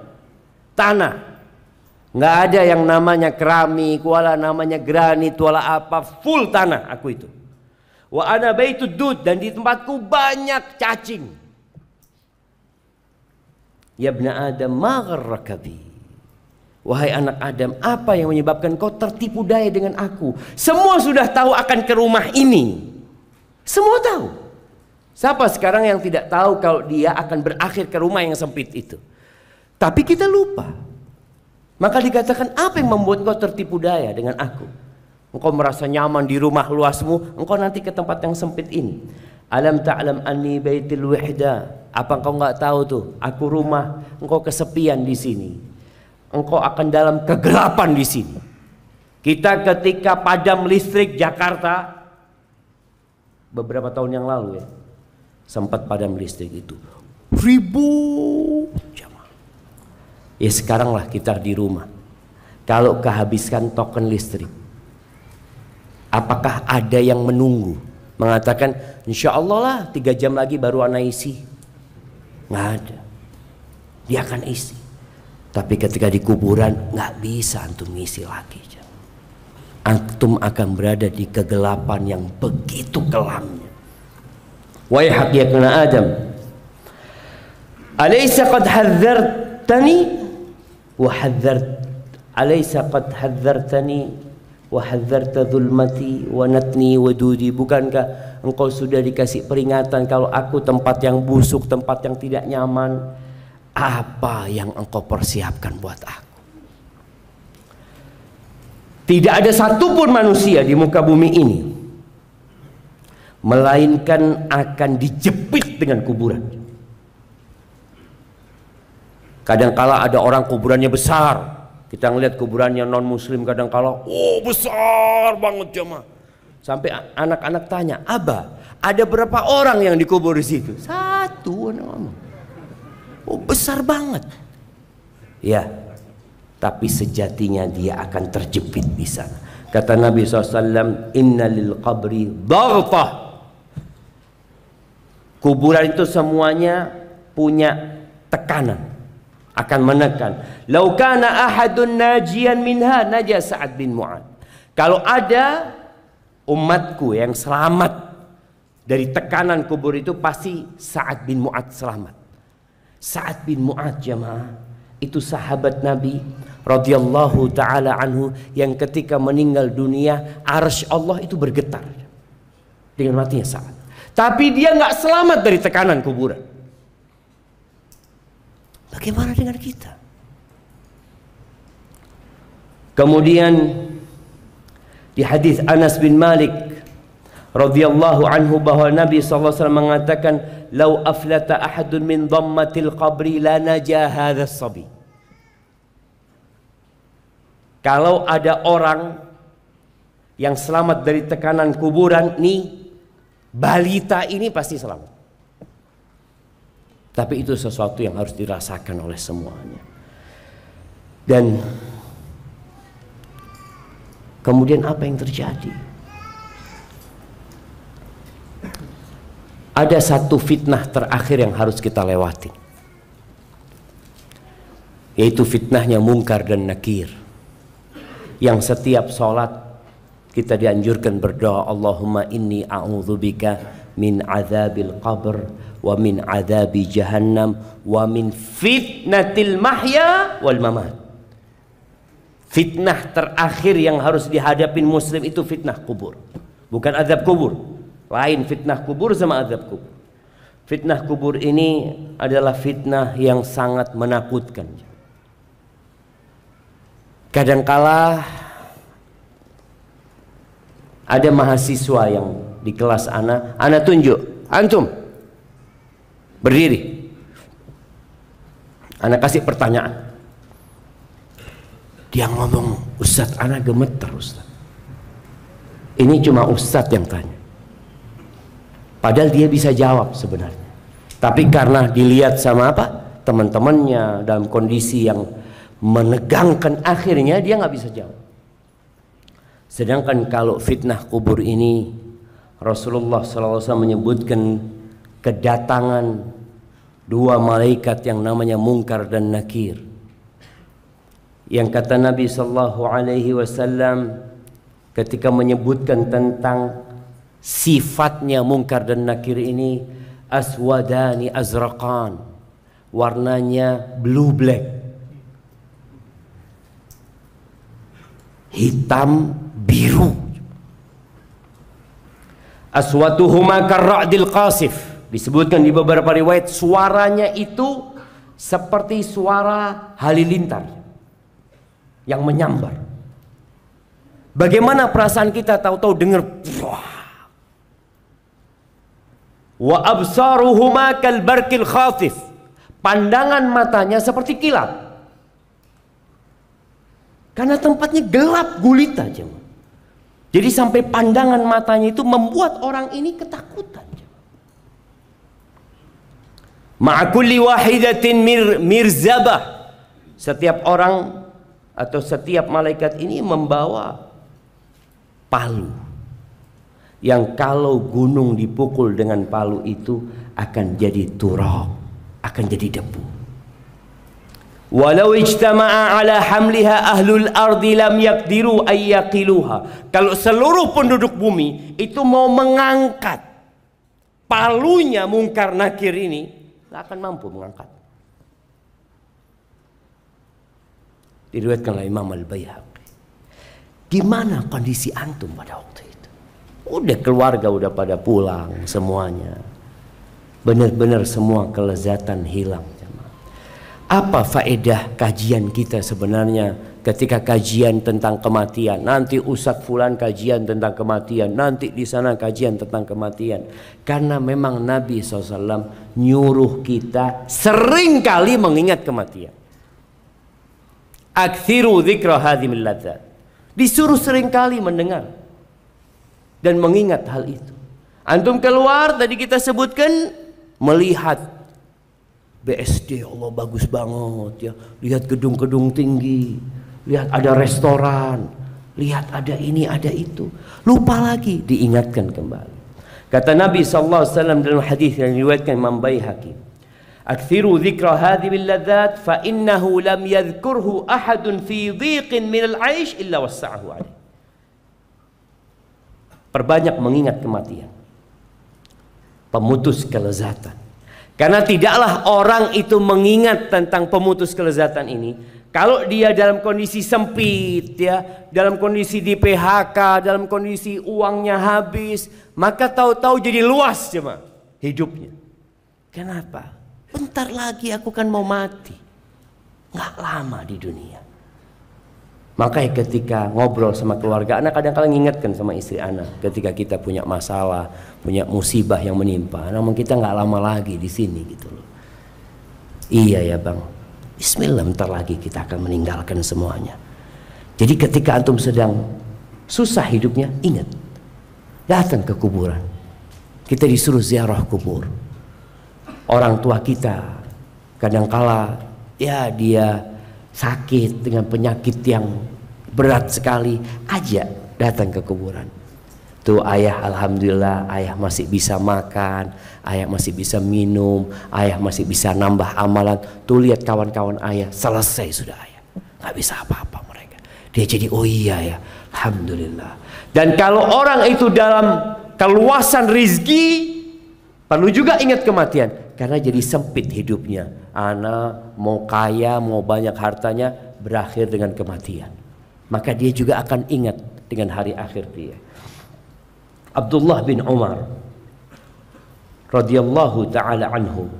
Tanah. Nggak ada yang namanya keramik, wala namanya granit, wala apa, full tanah aku itu. Wa ana baitud dud, dan di tempatku banyak cacing. Ya ibna Adam ma gharraka bi. Wahai anak Adam, apa yang menyebabkan kau tertipu daya dengan aku? Semua sudah tahu akan ke rumah ini. Semua tahu. Siapa sekarang yang tidak tahu kalau dia akan berakhir ke rumah yang sempit itu? Tapi kita lupa. Maka dikatakan, apa yang membuat kau tertipu daya dengan aku? Engkau merasa nyaman di rumah luasmu, engkau nanti ke tempat yang sempit ini. Alam ta'lam anni baitil wihda. Apa engkau nggak tahu tuh? Aku rumah, engkau kesepian di sini. Engkau akan dalam kegelapan di sini. Kita ketika padam listrik Jakarta beberapa tahun yang lalu ya, sempat padam listrik itu ribu jamaah. Ya sekarang lah kita di rumah, kalau kehabiskan token listrik, apakah ada yang menunggu mengatakan insya Allah lah 3 jam lagi baru ana isi? Nggak ada, dia akan isi. Tapi ketika di kuburan nggak bisa antum ngisi lagi. Antum akan berada di kegelapan yang begitu kelamnya. Wahai ya ibn Adam, alaysa qad hadzartani wa hadzart alaysa qad hadzartani wa hadzarta dhulmati wa natni wa dudi. Bukankah engkau sudah dikasih peringatan kalau aku tempat yang busuk, tempat yang tidak nyaman? Apa yang engkau persiapkan buat aku? Tidak ada satupun manusia di muka bumi ini melainkan akan dijepit dengan kuburan. Kadangkala ada orang kuburannya besar. Kita ngelihat kuburannya non muslim kadangkala, oh besar banget jemaah. Sampai anak-anak tanya, Abah, ada berapa orang yang dikubur di situ? 1, anak ngomong. Oh besar banget. Ya, tapi sejatinya dia akan terjepit di sana. Kata Nabi SAW, inna lil qabri daghtah. Kuburan itu semuanya punya tekanan, akan menekan. Lau kana ahadun najian minha naja Sa'ad bin Mu'adz. Kalau ada umatku yang selamat dari tekanan kubur itu, pasti Sa'ad bin Mu'adz selamat. Sa'ad bin Mu'adz, jamaah, itu sahabat Nabi radhiyallahu taala anhu yang ketika meninggal dunia arsy Allah itu bergetar dengan matinya Sa'ad. Tapi dia nggak selamat dari tekanan kuburan. Bagaimana dengan kita? Kemudian di hadis Anas bin Malik radhiyallahu anhu bahwa Nabi SAW mengatakan, "Lau aflata ahadun min dhammatil qabri la najah hadha as-sabi." Kalau ada orang yang selamat dari tekanan kuburan, nih balita ini pasti selamat. Tapi itu sesuatu yang harus dirasakan oleh semuanya. Dan kemudian apa yang terjadi? Ada satu fitnah terakhir yang harus kita lewati, yaitu fitnahnya Munkar dan Nakir. Yang setiap sholat kita dianjurkan berdoa, Allahumma inni a'udzubika min azabil qabr wa min azabi jahannam wa min fitnatil mahya wal mamat. Fitnah terakhir yang harus dihadapin muslim itu fitnah kubur, bukan azab kubur. Lain fitnah kubur sama azab kubur. Fitnah kubur ini adalah fitnah yang sangat menakutkan. Kadangkala ada mahasiswa yang di kelas ana tunjuk, antum berdiri, ana kasih pertanyaan. Dia ngomong, Ustadz, ana gemeter Ustadz. Ini cuma Ustadz yang tanya. Padahal dia bisa jawab sebenarnya. Tapi karena dilihat sama apa? Teman-temannya dalam kondisi yang menegangkan, akhirnya dia nggak bisa jawab. Sedangkan kalau fitnah kubur ini, Rasulullah SAW menyebutkan kedatangan dua malaikat yang namanya Munkar dan Nakir. Yang kata Nabi SAW ketika menyebutkan tentang sifatnya Munkar dan Nakir ini, aswadani azraqan, warnanya blue black, hitam biru. Aswatuhuma karra'dil qasif, disebutkan di beberapa riwayat suaranya itu seperti suara halilintar yang menyambar. Bagaimana perasaan kita tahu-tahu dengar wa absaruhuma kal barqil khatif, pandangan matanya seperti kilat. Karena tempatnya gelap gulita, jemaah. Jadi sampai pandangan matanya itu membuat orang ini ketakutan. Ma'akulli wahidatin mirzabah. Setiap orang atau setiap malaikat ini membawa palu, yang kalau gunung dipukul dengan palu itu akan jadi turab, akan jadi debu. Walau ijtama'a ala hamliha ahlul ardi lam yaqdiru ayyaqiluha. Kalau seluruh penduduk bumi itu mau mengangkat palunya Munkar Nakir ini, tidak akan mampu mengangkat. Diriwayatkan oleh Imam Al-Baihaqi. Gimana kondisi antum pada waktu itu? Udah keluarga udah pada pulang semuanya. Benar-benar semua kelezatan hilang. Apa faedah kajian kita sebenarnya ketika kajian tentang kematian? Nanti Ustadz Fulan kajian tentang kematian, nanti di sana kajian tentang kematian. Karena memang Nabi SAW nyuruh kita sering kali mengingat kematian. Aktsiru dzikra hadhimil ladzat. Disuruh sering kali mendengar dan mengingat hal itu. Antum keluar tadi kita sebutkan melihat BSD, Allah bagus banget ya. Lihat gedung-gedung tinggi, lihat ada restoran, lihat ada ini, ada itu. Lupa lagi, diingatkan kembali. Kata Nabi SAW dalam hadis yang diriwayatkan Imam Baihaqi, "Aktsiru dzikra hadhil ladzat fa innahu lam yadhkurhu ahadun fi dhiqin min al-'aish illa wassa'ahu 'alaihi." Perbanyak mengingat kematian, pemutus kelezatan. Karena tidaklah orang itu mengingat tentang pemutus kelezatan ini kalau dia dalam kondisi sempit ya, dalam kondisi di PHK, dalam kondisi uangnya habis, maka tahu-tahu jadi luas cuma hidupnya. Kenapa? Bentar lagi aku kan mau mati. Nggak lama di dunia. Makanya ketika ngobrol sama keluarga anak, kadang-kadang ingatkan sama istri anak, ketika kita punya masalah, punya musibah yang menimpa, namun kita nggak lama lagi di sini gitu loh. Iya ya bang, bismillah, bentar lagi kita akan meninggalkan semuanya. Jadi ketika antum sedang susah hidupnya, ingat, datang ke kuburan. Kita disuruh ziarah kubur. Orang tua kita kadangkala ya dia sakit dengan penyakit yang berat sekali, ajak datang ke kuburan. Tuh ayah, alhamdulillah ayah masih bisa makan, ayah masih bisa minum, ayah masih bisa nambah amalan. Tuh lihat kawan-kawan ayah, selesai sudah ayah, nggak bisa apa-apa mereka. Dia jadi oh iya ya, alhamdulillah. Dan kalau orang itu dalam keluasan rizki, perlu juga ingat kematian. Karena jadi sempit hidupnya. Anak mau kaya, mau banyak hartanya, berakhir dengan kematian. Maka dia juga akan ingat dengan hari akhir dia. Abdullah bin Umar radhiyallahu taala anhu,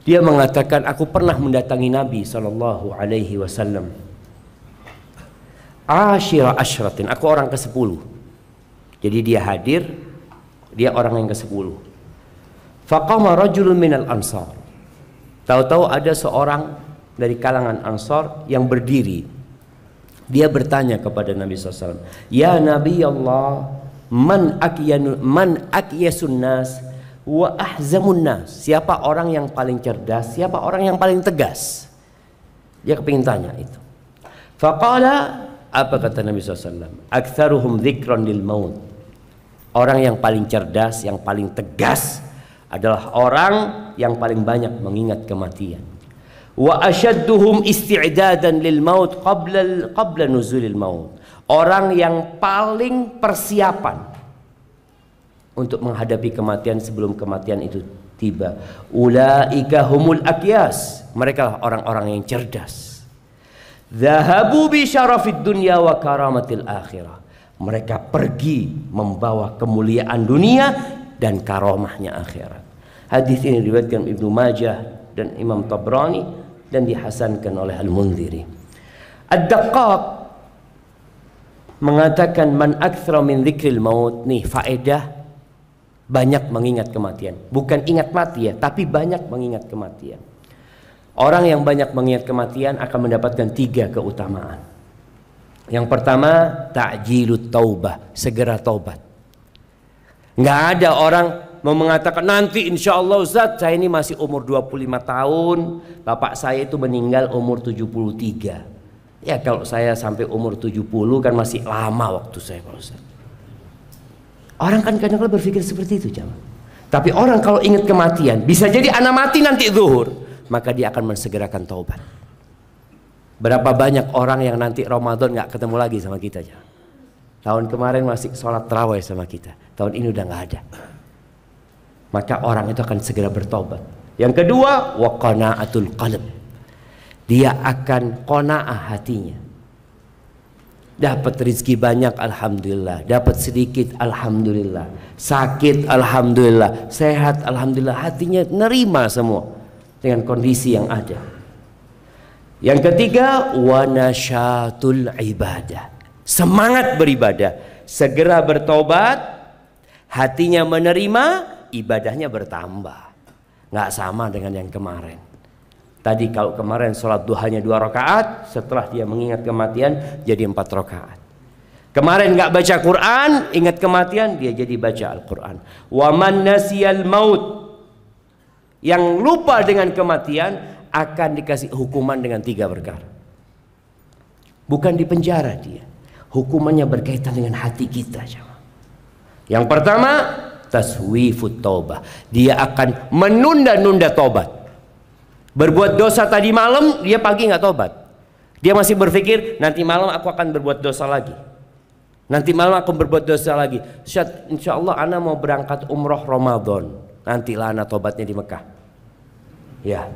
dia mengatakan, aku pernah mendatangi Nabi sallallahu alaihi wasallam. Ashira ashratin, aku orang ke-10. Jadi dia hadir, dia orang yang ke-10. Faqama rajulun minal ansar. Tahu-tahu ada seorang dari kalangan Ansar yang berdiri. Dia bertanya kepada Nabi SAW, "Ya Nabi Allah, man akyasun nas wa ahzamun nas?" Siapa orang yang paling cerdas, siapa orang yang paling tegas? Dia kepingin tanya itu. Faqala, apa kata Nabi SAW? "Aktsaruhum dzikran lil maut." Orang yang paling cerdas, yang paling tegas adalah orang yang paling banyak mengingat kematian. Wa ashadduhum isti'dadan lil maut qabla nuzulil maut. Orang yang paling persiapan untuk menghadapi kematian sebelum kematian itu tiba. Ulaika humul akyas. Mereka lah orang-orang yang cerdas. Dhahabu bi syarafid dunya wa karamatil akhirah. Mereka pergi membawa kemuliaan dunia dan karomahnya akhirat. Hadis ini diriwayatkan Ibnu Majah dan Imam Tabrani dan dihasankan oleh Al-Munziri. Ad-Daqqaq mengatakan man aktsara min dzikril maut, nih faedah banyak mengingat kematian. Bukan ingat mati ya, tapi banyak mengingat kematian. Orang yang banyak mengingat kematian akan mendapatkan 3 keutamaan. Yang pertama, ta'jilut taubah, segera taubat. Nggak ada orang mau mengatakan nanti insya Allah Ustaz, saya ini masih umur 25 tahun, bapak saya itu meninggal umur 73. Ya kalau saya sampai umur 70 kan masih lama waktu saya Pak Ustaz. Orang kan kadang-kadang berpikir seperti itu jamaah. Tapi orang kalau ingat kematian, bisa jadi anak mati nanti zuhur, maka dia akan mensegerakan taubat. Berapa banyak orang yang nanti Ramadan nggak ketemu lagi sama kita jamaah. Tahun kemarin masih sholat tarawih sama kita, tahun ini udah nggak ada. Maka orang itu akan segera bertobat. Yang kedua, wa qana'atul qalb. Dia akan qanaah hatinya. Dapat rezeki banyak, alhamdulillah. Dapat sedikit, alhamdulillah. Sakit, alhamdulillah. Sehat, alhamdulillah. Hatinya nerima semua dengan kondisi yang ada. Yang ketiga, wa nasyatul ibadah. Semangat beribadah, segera bertobat, hatinya menerima, ibadahnya bertambah. Nggak sama dengan yang kemarin. Tadi kalau kemarin sholat duhanya 2 rakaat, setelah dia mengingat kematian jadi 4 rakaat. Kemarin nggak baca Quran, ingat kematian, dia jadi baca Al-Quran. Wa man nasiyal maut yang lupa dengan kematian akan dikasih hukuman dengan 3 perkara. Bukan di penjara dia. Hukumannya berkaitan dengan hati kita. Yang pertama, taswifut taubah. Dia akan menunda-nunda tobat. Berbuat dosa tadi malam, dia pagi nggak tobat. Dia masih berpikir, nanti malam aku akan berbuat dosa lagi. Nanti malam aku berbuat dosa lagi. Insya Allah ana mau berangkat umroh Ramadan. Nantilah ana tobatnya di Mekah. Ya,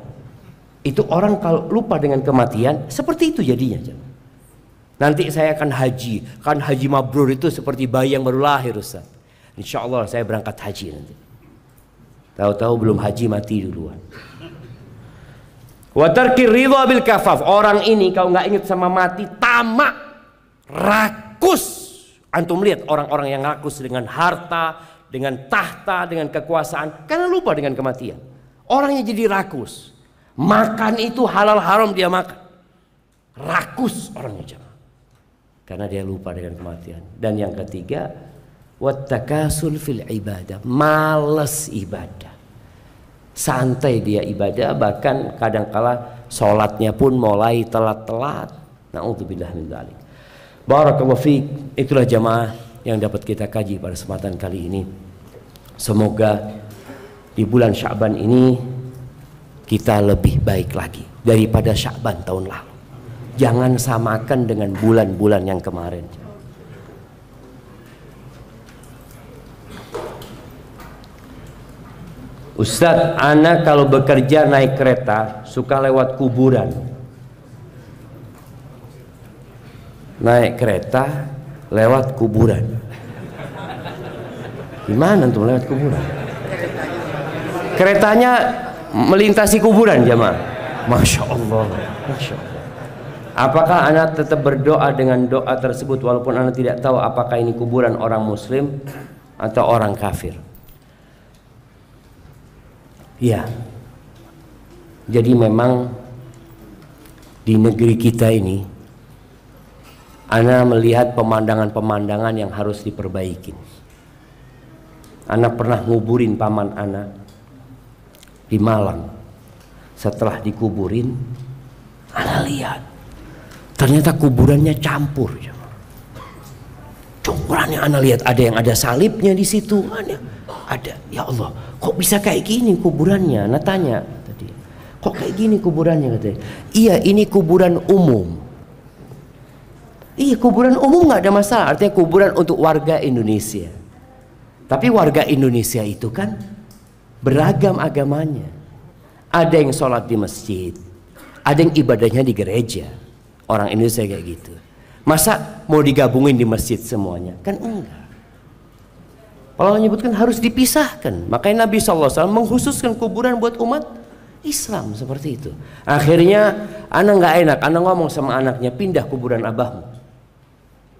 itu orang kalau lupa dengan kematian, seperti itu jadinya. Nanti saya akan haji. Kan haji mabrur itu seperti bayi yang baru lahir, Ustaz. Insya Allah saya berangkat haji nanti. Tahu-tahu belum haji mati duluan. Wa tarkir ridha bil kafaf. Orang ini kalau nggak ingat sama mati, tamak, rakus. Antum lihat orang-orang yang rakus dengan harta, dengan tahta, dengan kekuasaan, karena lupa dengan kematian. Orangnya jadi rakus. Makan itu halal haram dia makan. Rakus orangnya, karena dia lupa dengan kematian. Dan yang ketiga, wattakasul fil ibadah, males ibadah, santai dia ibadah, bahkan kadangkala sholatnya pun mulai telat-telat. Na'udzubillah min dzalik. Barakallahu fiik. Itulah jamaah yang dapat kita kaji pada kesempatan kali ini. Semoga di bulan Sya'ban ini kita lebih baik lagi daripada Sya'ban tahun lalu. Jangan samakan dengan bulan-bulan yang kemarin. Ustadz, ana kalau bekerja naik kereta suka lewat kuburan. Naik kereta lewat kuburan. Gimana tuh lewat kuburan? Keretanya melintasi kuburan, jamaah. Masya Allah, Masya Allah. Apakah anak tetap berdoa dengan doa tersebut walaupun anak tidak tahu apakah ini kuburan orang muslim atau orang kafir? Ya. Jadi memang di negeri kita ini anak melihat pemandangan-pemandangan yang harus diperbaiki. Anak pernah nguburin paman anak di Malang. Setelah dikuburin, anak lihat ternyata kuburannya campur. Campurannya anak lihat ada yang ada salibnya di situ, ada. Ya Allah, kok bisa kayak gini kuburannya? Anak tanya tadi, kok kayak gini kuburannya? Katanya, iya ini kuburan umum. Iya kuburan umum nggak ada masalah, artinya kuburan untuk warga Indonesia. Tapi warga Indonesia itu kan beragam agamanya. Ada yang sholat di masjid, ada yang ibadahnya di gereja. Orang Indonesia kayak gitu. Masa mau digabungin di masjid semuanya? Kan enggak. Allah menyebutkan harus dipisahkan. Makanya Nabi SAW mengkhususkan kuburan buat umat Islam seperti itu. Akhirnya anak nggak enak, anak ngomong sama anaknya, pindah kuburan abahmu.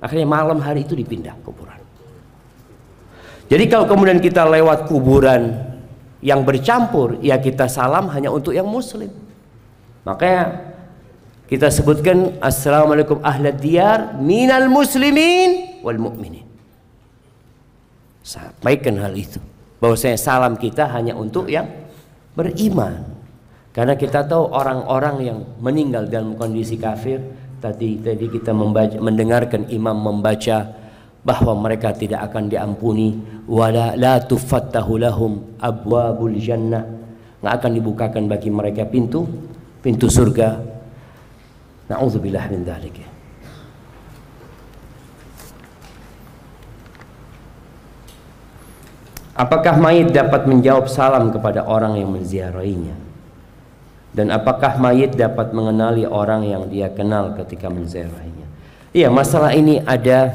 Akhirnya malam hari itu dipindah kuburan. Jadi kalau kemudian kita lewat kuburan yang bercampur, ya kita salam hanya untuk yang muslim. Makanya kita sebutkan assalamualaikum ahlad diyar minal muslimin wal mu'minin. Sampaikan hal itu, bahwasanya salam kita hanya untuk yang beriman. Karena kita tahu orang-orang yang meninggal dalam kondisi kafir, tadi kita mendengarkan imam membaca bahwa mereka tidak akan diampuni, wala la tufattahu lahum abwabul jannah, nggak akan dibukakan bagi mereka pintu surga. Na'udzubillah min dzalik. Apakah mayit dapat menjawab salam kepada orang yang menziarahinya? Dan apakah mayit dapat mengenali orang yang dia kenal ketika menziarahinya? Iya, masalah ini ada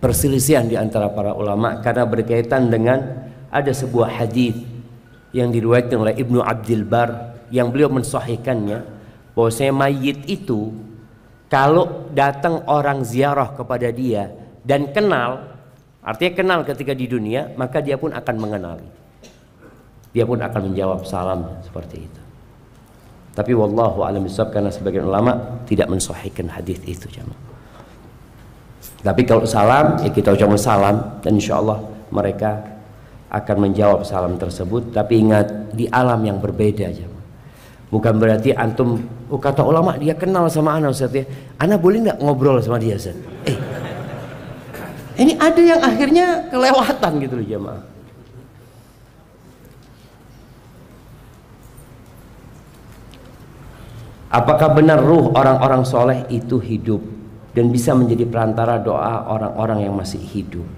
perselisihan di antara para ulama karena berkaitan dengan ada sebuah hadis yang diriwayatkan oleh Ibnu Abdul Bar yang beliau mensahihkannya, bahwasanya mayit itu kalau datang orang ziarah kepada dia dan kenal, artinya kenal ketika di dunia, maka dia pun akan mengenali, dia pun akan menjawab salam seperti itu. Tapi wallahu a'lam bishawab, karena sebagian ulama tidak mensahihkan hadis itu, jemaah. Tapi kalau salam, ya kita ucapkan salam dan insya Allah mereka akan menjawab salam tersebut. Tapi ingat, di alam yang berbeda aja. Bukan berarti antum, oh kata ulama dia kenal sama ana Ustaz ya, ana boleh nggak ngobrol sama dia Ustaz? Ini ada yang akhirnya kelewatan gitu loh jamaah. Apakah benar ruh orang-orang soleh itu hidup dan bisa menjadi perantara doa orang-orang yang masih hidup?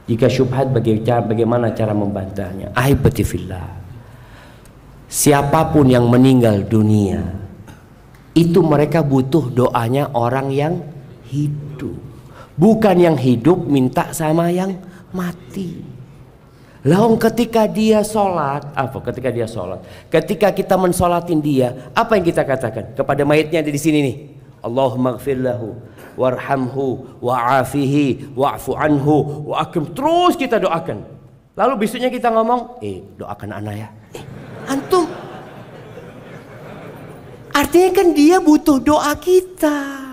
Jika syubhat, bagaimana cara membantahnya? Ahibati fillah, siapapun yang meninggal dunia itu mereka butuh doanya orang yang hidup, bukan yang hidup minta sama yang mati. Lalu ketika dia sholat, ketika kita mensolatin dia, apa yang kita katakan kepada mayitnya di sini nih? Allahumma gfir lahu warhamhu wa'afihi wa'fu anhu wa'akim. Terus kita doakan. Lalu besoknya kita ngomong, doakan ana ya. Antum, artinya kan dia butuh doa kita.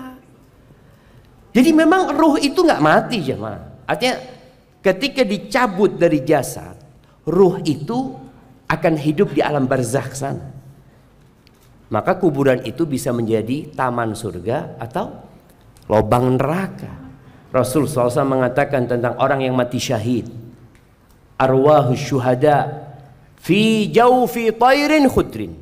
Jadi memang ruh itu nggak mati jemaah. Artinya ketika dicabut dari jasad, ruh itu akan hidup di alam barzakh sana. Maka kuburan itu bisa menjadi taman surga atau lubang neraka. Rasul SAW mengatakan tentang orang yang mati syahid, arwahus syuhada fi jawfi tayrin khudrin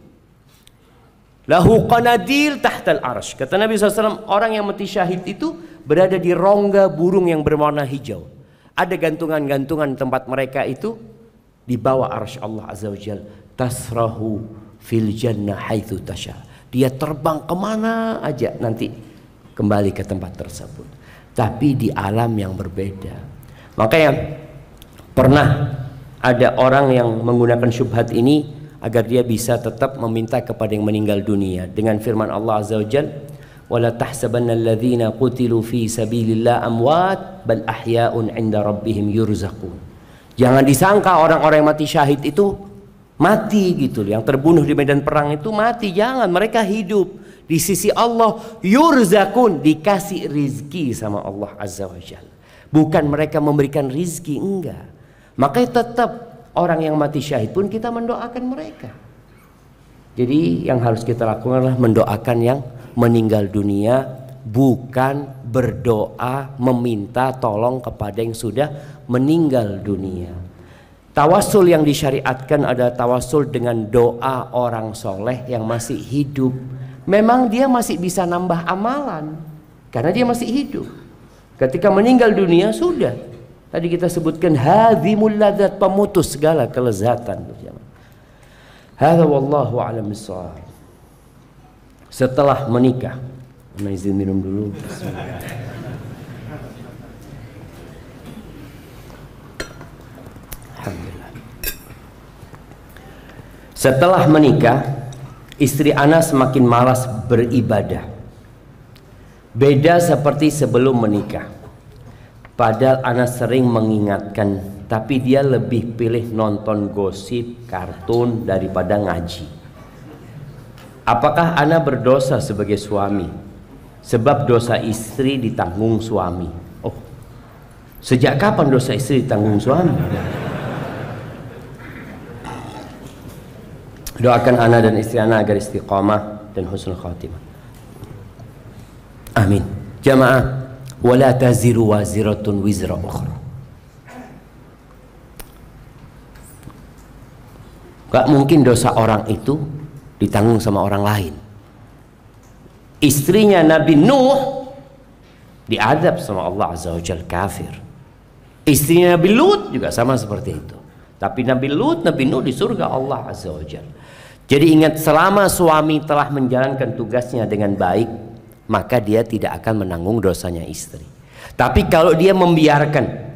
lahu qanadil tahtal arsh. Kata Nabi SAW, orang yang mati syahid itu berada di rongga burung yang berwarna hijau. Ada gantungan-gantungan tempat mereka itu di bawah arsy Allah Azza wa Jalla. Tasrahu fil jannah haitsu tasha. Dia terbang kemana aja nanti kembali ke tempat tersebut. Tapi di alam yang berbeda. Makanya pernah ada orang yang menggunakan syubhat ini agar dia bisa tetap meminta kepada yang meninggal dunia dengan firman Allah Azza wa Jalla, wala tahsabanna alladhina qutilu fi sabilillah amwat bal ahya'un 'inda rabbihim yurzaqun. Jangan disangka orang-orang yang mati syahid itu mati gitu, yang terbunuh di medan perang itu mati. Jangan, mereka hidup di sisi Allah, yurzaqun, dikasih rizki sama Allah Azza wa Jalla. Bukan mereka memberikan rizki, enggak. Makanya tetap orang yang mati syahid pun kita mendoakan mereka. Jadi yang harus kita lakukan adalah mendoakan yang meninggal dunia, bukan berdoa meminta tolong kepada yang sudah meninggal dunia. Tawassul yang disyariatkan adalah tawassul dengan doa orang soleh yang masih hidup. Memang dia masih bisa nambah amalan karena dia masih hidup. Ketika meninggal dunia sudah, tadi kita sebutkan hadzimul ladzat, pemutus segala kelezatan. Hadza wallahu a'lam bissawab. Setelah menikah, izin minum dulu. Alhamdulillah. Setelah menikah, istri ana semakin malas beribadah. Beda seperti sebelum menikah. Padahal ana sering mengingatkan, tapi dia lebih pilih nonton gosip, kartun daripada ngaji. Apakah ana berdosa sebagai suami? Sebab dosa istri ditanggung suami. Oh, sejak kapan dosa istri ditanggung suami? Doakan ana dan istri ana agar istiqamah dan husnul khatimah. Amin. Jamaah, wala taziru waziratun wizra ukhra. Gak mungkin dosa orang itu ditanggung sama orang lain. Istrinya Nabi Nuh diadab sama Allah Azza wa Jalla, kafir. Istrinya Nabi Lut juga sama seperti itu. Tapi Nabi Lut, Nabi Nuh di surga Allah Azza wa Jalla. Jadi ingat, selama suami telah menjalankan tugasnya dengan baik, maka dia tidak akan menanggung dosanya istri. Tapi kalau dia membiarkan,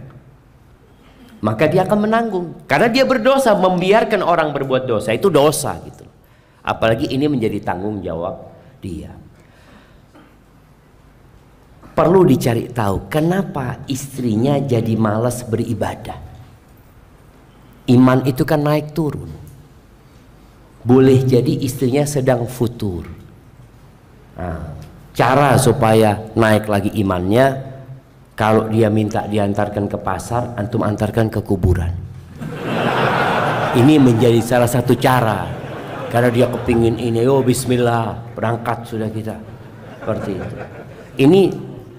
maka dia akan menanggung. Karena dia berdosa, membiarkan orang berbuat dosa itu dosa gitu. Apalagi ini menjadi tanggung jawab dia. Perlu dicari tahu kenapa istrinya jadi malas beribadah. Iman itu kan naik turun. Boleh jadi istrinya sedang futur. Nah, cara supaya naik lagi imannya, kalau dia minta diantarkan ke pasar, antum antarkan ke kuburan. Ini menjadi salah satu cara, karena dia kepingin ini, oh bismillah, berangkat sudah kita. Seperti itu. Ini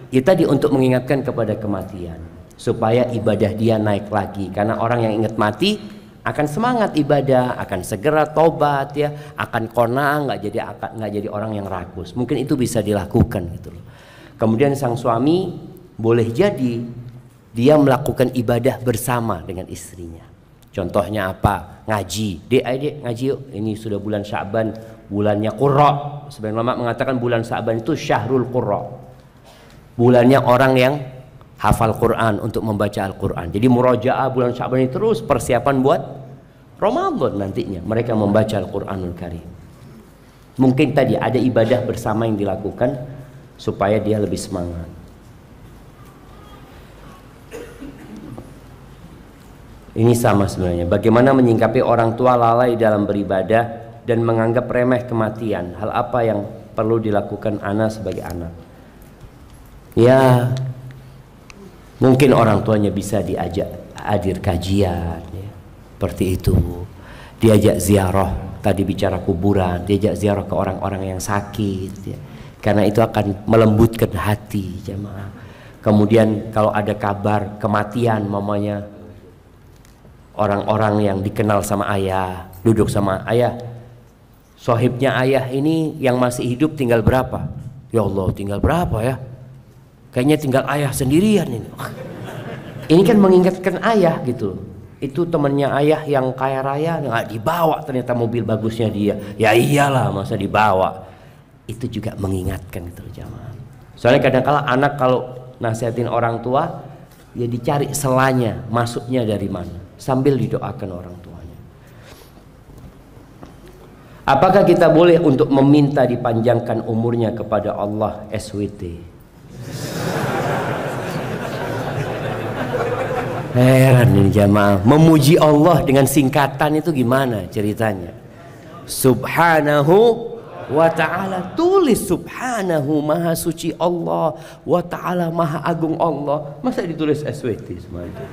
kita untuk mengingatkan kepada kematian, supaya ibadah dia naik lagi. Karena orang yang ingat mati akan semangat ibadah, akan segera tobat ya, akan qanaah, nggak jadi orang yang rakus. Mungkin itu bisa dilakukan gitu loh. Kemudian sang suami boleh jadi dia melakukan ibadah bersama dengan istrinya. Contohnya apa? Ngaji. Dek ngaji yuk. Ini sudah bulan Sya'ban, bulannya Qurra. Sebagian ulama mengatakan bulan Sya'ban itu syahrul Qurra. Bulannya orang yang hafal Quran, untuk membaca Al-Quran. Jadi murajaah bulan Sya'ban ini terus persiapan buat Ramadan nantinya. Mereka membaca Al-Quranul Karim. Mungkin tadi ada ibadah bersama yang dilakukan supaya dia lebih semangat. Ini sama sebenarnya. Bagaimana menyingkapi orang tua lalai dalam beribadah dan menganggap remeh kematian? Hal apa yang perlu dilakukan ana sebagai anak? Ya, mungkin orang tuanya bisa diajak hadir kajian ya. Seperti itu. Diajak ziarah, tadi bicara kuburan, diajak ziarah ke orang-orang yang sakit ya. Karena itu akan melembutkan hati jemaah. Kemudian kalau ada kabar kematian mamanya, orang-orang yang dikenal sama ayah, duduk sama ayah, sohibnya ayah ini yang masih hidup tinggal berapa? Ya Allah, tinggal berapa ya? Kayaknya tinggal ayah sendirian ini. Ini kan mengingatkan ayah gitu. Itu temannya ayah yang kaya raya, nggak dibawa ternyata mobil bagusnya dia. Ya iyalah, masa dibawa. Itu juga mengingatkan gitu jamaah. Soalnya kadang-kala anak kalau nasihatin orang tua, ya dicari selanya, masuknya dari mana, sambil didoakan orang tuanya. Apakah kita boleh untuk meminta dipanjangkan umurnya kepada Allah SWT? Heran ini jamaah, memuji Allah dengan singkatan itu gimana ceritanya? Subhanahu wa ta'ala, tulis subhanahu, maha suci Allah, wa ta'ala, maha agung Allah. Masa ditulis SWT semua itu?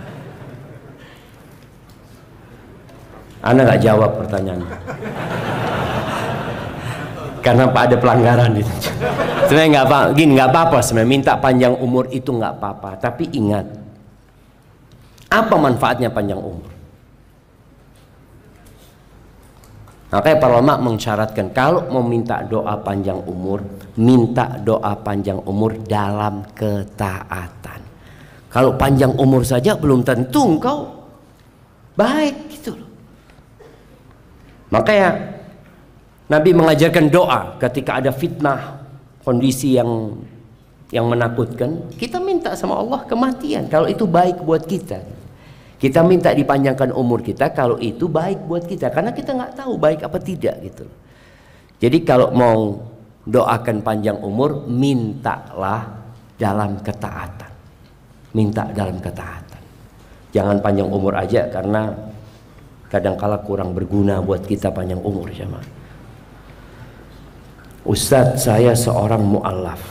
Anda nggak jawab pertanyaannya. Karena ada pelanggaran itu. Sebenarnya nggak apa, gini, nggak apa-apa sebenarnya minta panjang umur itu nggak apa-apa. Tapi ingat, apa manfaatnya panjang umur? Makanya para ulama mensyaratkan kalau mau minta doa panjang umur, minta doa panjang umur dalam ketaatan. Kalau panjang umur saja belum tentu engkau baik gitu loh. Makanya Nabi mengajarkan doa ketika ada fitnah, kondisi yang menakutkan, kita minta sama Allah kematian kalau itu baik buat kita. Kita minta dipanjangkan umur kita kalau itu baik buat kita, karena kita nggak tahu baik apa tidak gitu. Jadi kalau mau doakan panjang umur, mintalah dalam ketaatan. Minta dalam ketaatan. Jangan panjang umur aja karena kadangkala kurang berguna buat kita panjang umur jemaah. Ustadz, saya seorang mu'alaf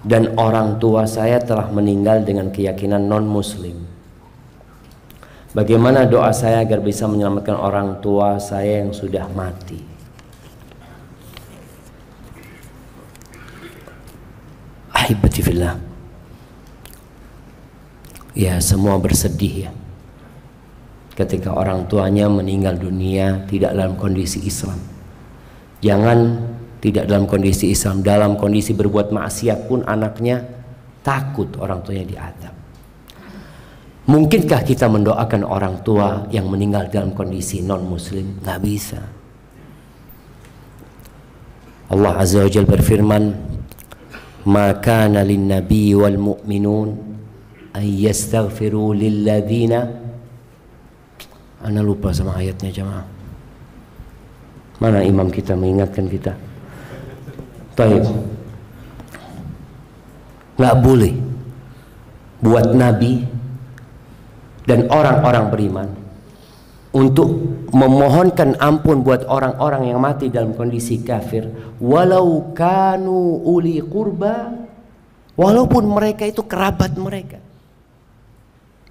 dan orang tua saya telah meninggal dengan keyakinan non muslim. Bagaimana doa saya agar bisa menyelamatkan orang tua saya yang sudah mati? Ahibati fillah. Ya, semua bersedih ya ketika orang tuanya meninggal dunia tidak dalam kondisi Islam. Jangan tidak dalam kondisi Islam, dalam kondisi berbuat maksiat pun anaknya takut orang tuanya diazab. Mungkinkah kita mendoakan orang tua yang meninggal dalam kondisi non muslim? Nggak bisa. Allah Azza wa Jalla berfirman, "Ma kana lin-nabi wal mu'minun ay yastaghfiru lil-ladzina." Ana lupa sama ayatnya jemaah. Mana imam kita mengingatkan kita? Baik. Nggak boleh buat nabi dan orang-orang beriman untuk memohonkan ampun buat orang-orang yang mati dalam kondisi kafir, walau kanu uli qurba, walaupun mereka itu kerabat mereka,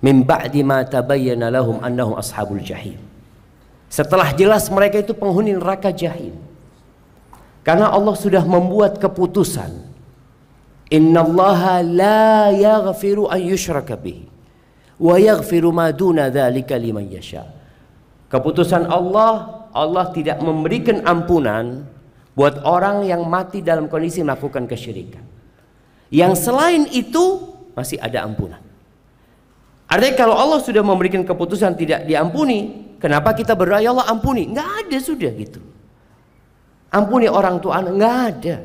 min ba'di ma tabayyana lahum annahum ashabul jahim, Setelah jelas mereka itu penghuni neraka jahim. Karena Allah sudah membuat keputusan, innallaha la yaghfiru an yushraka bihi wa yaghfiru ma duna dzalika liman yasha. Keputusan Allah, Allah tidak memberikan ampunan buat orang yang mati dalam kondisi melakukan kesyirikan. Yang selain itu masih ada ampunan. Artinya kalau Allah sudah memberikan keputusan tidak diampuni, kenapa kita berdoa ya Allah ampuni? Nggak ada, sudah gitu. Ampuni orang tua anak, nggak ada.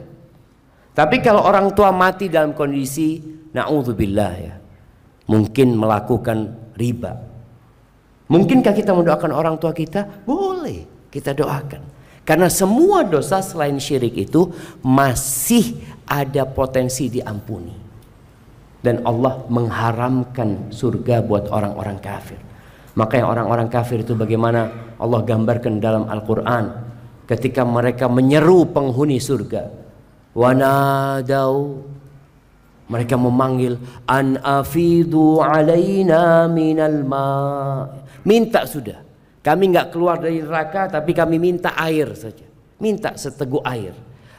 Tapi kalau orang tua mati dalam kondisi na'udzubillah ya, mungkin melakukan riba, mungkinkah kita mendoakan orang tua kita? Boleh kita doakan. Karena semua dosa selain syirik itu masih ada potensi diampuni. Dan Allah mengharamkan surga buat orang-orang kafir. Makanya orang-orang kafir itu bagaimana Allah gambarkan dalam Al-Quran. Ketika mereka menyeru penghuni surga, wanadau, mereka memanggil, an afidu alaina minal ma, minta sudah, kami nggak keluar dari neraka tapi kami minta air saja, minta seteguk air,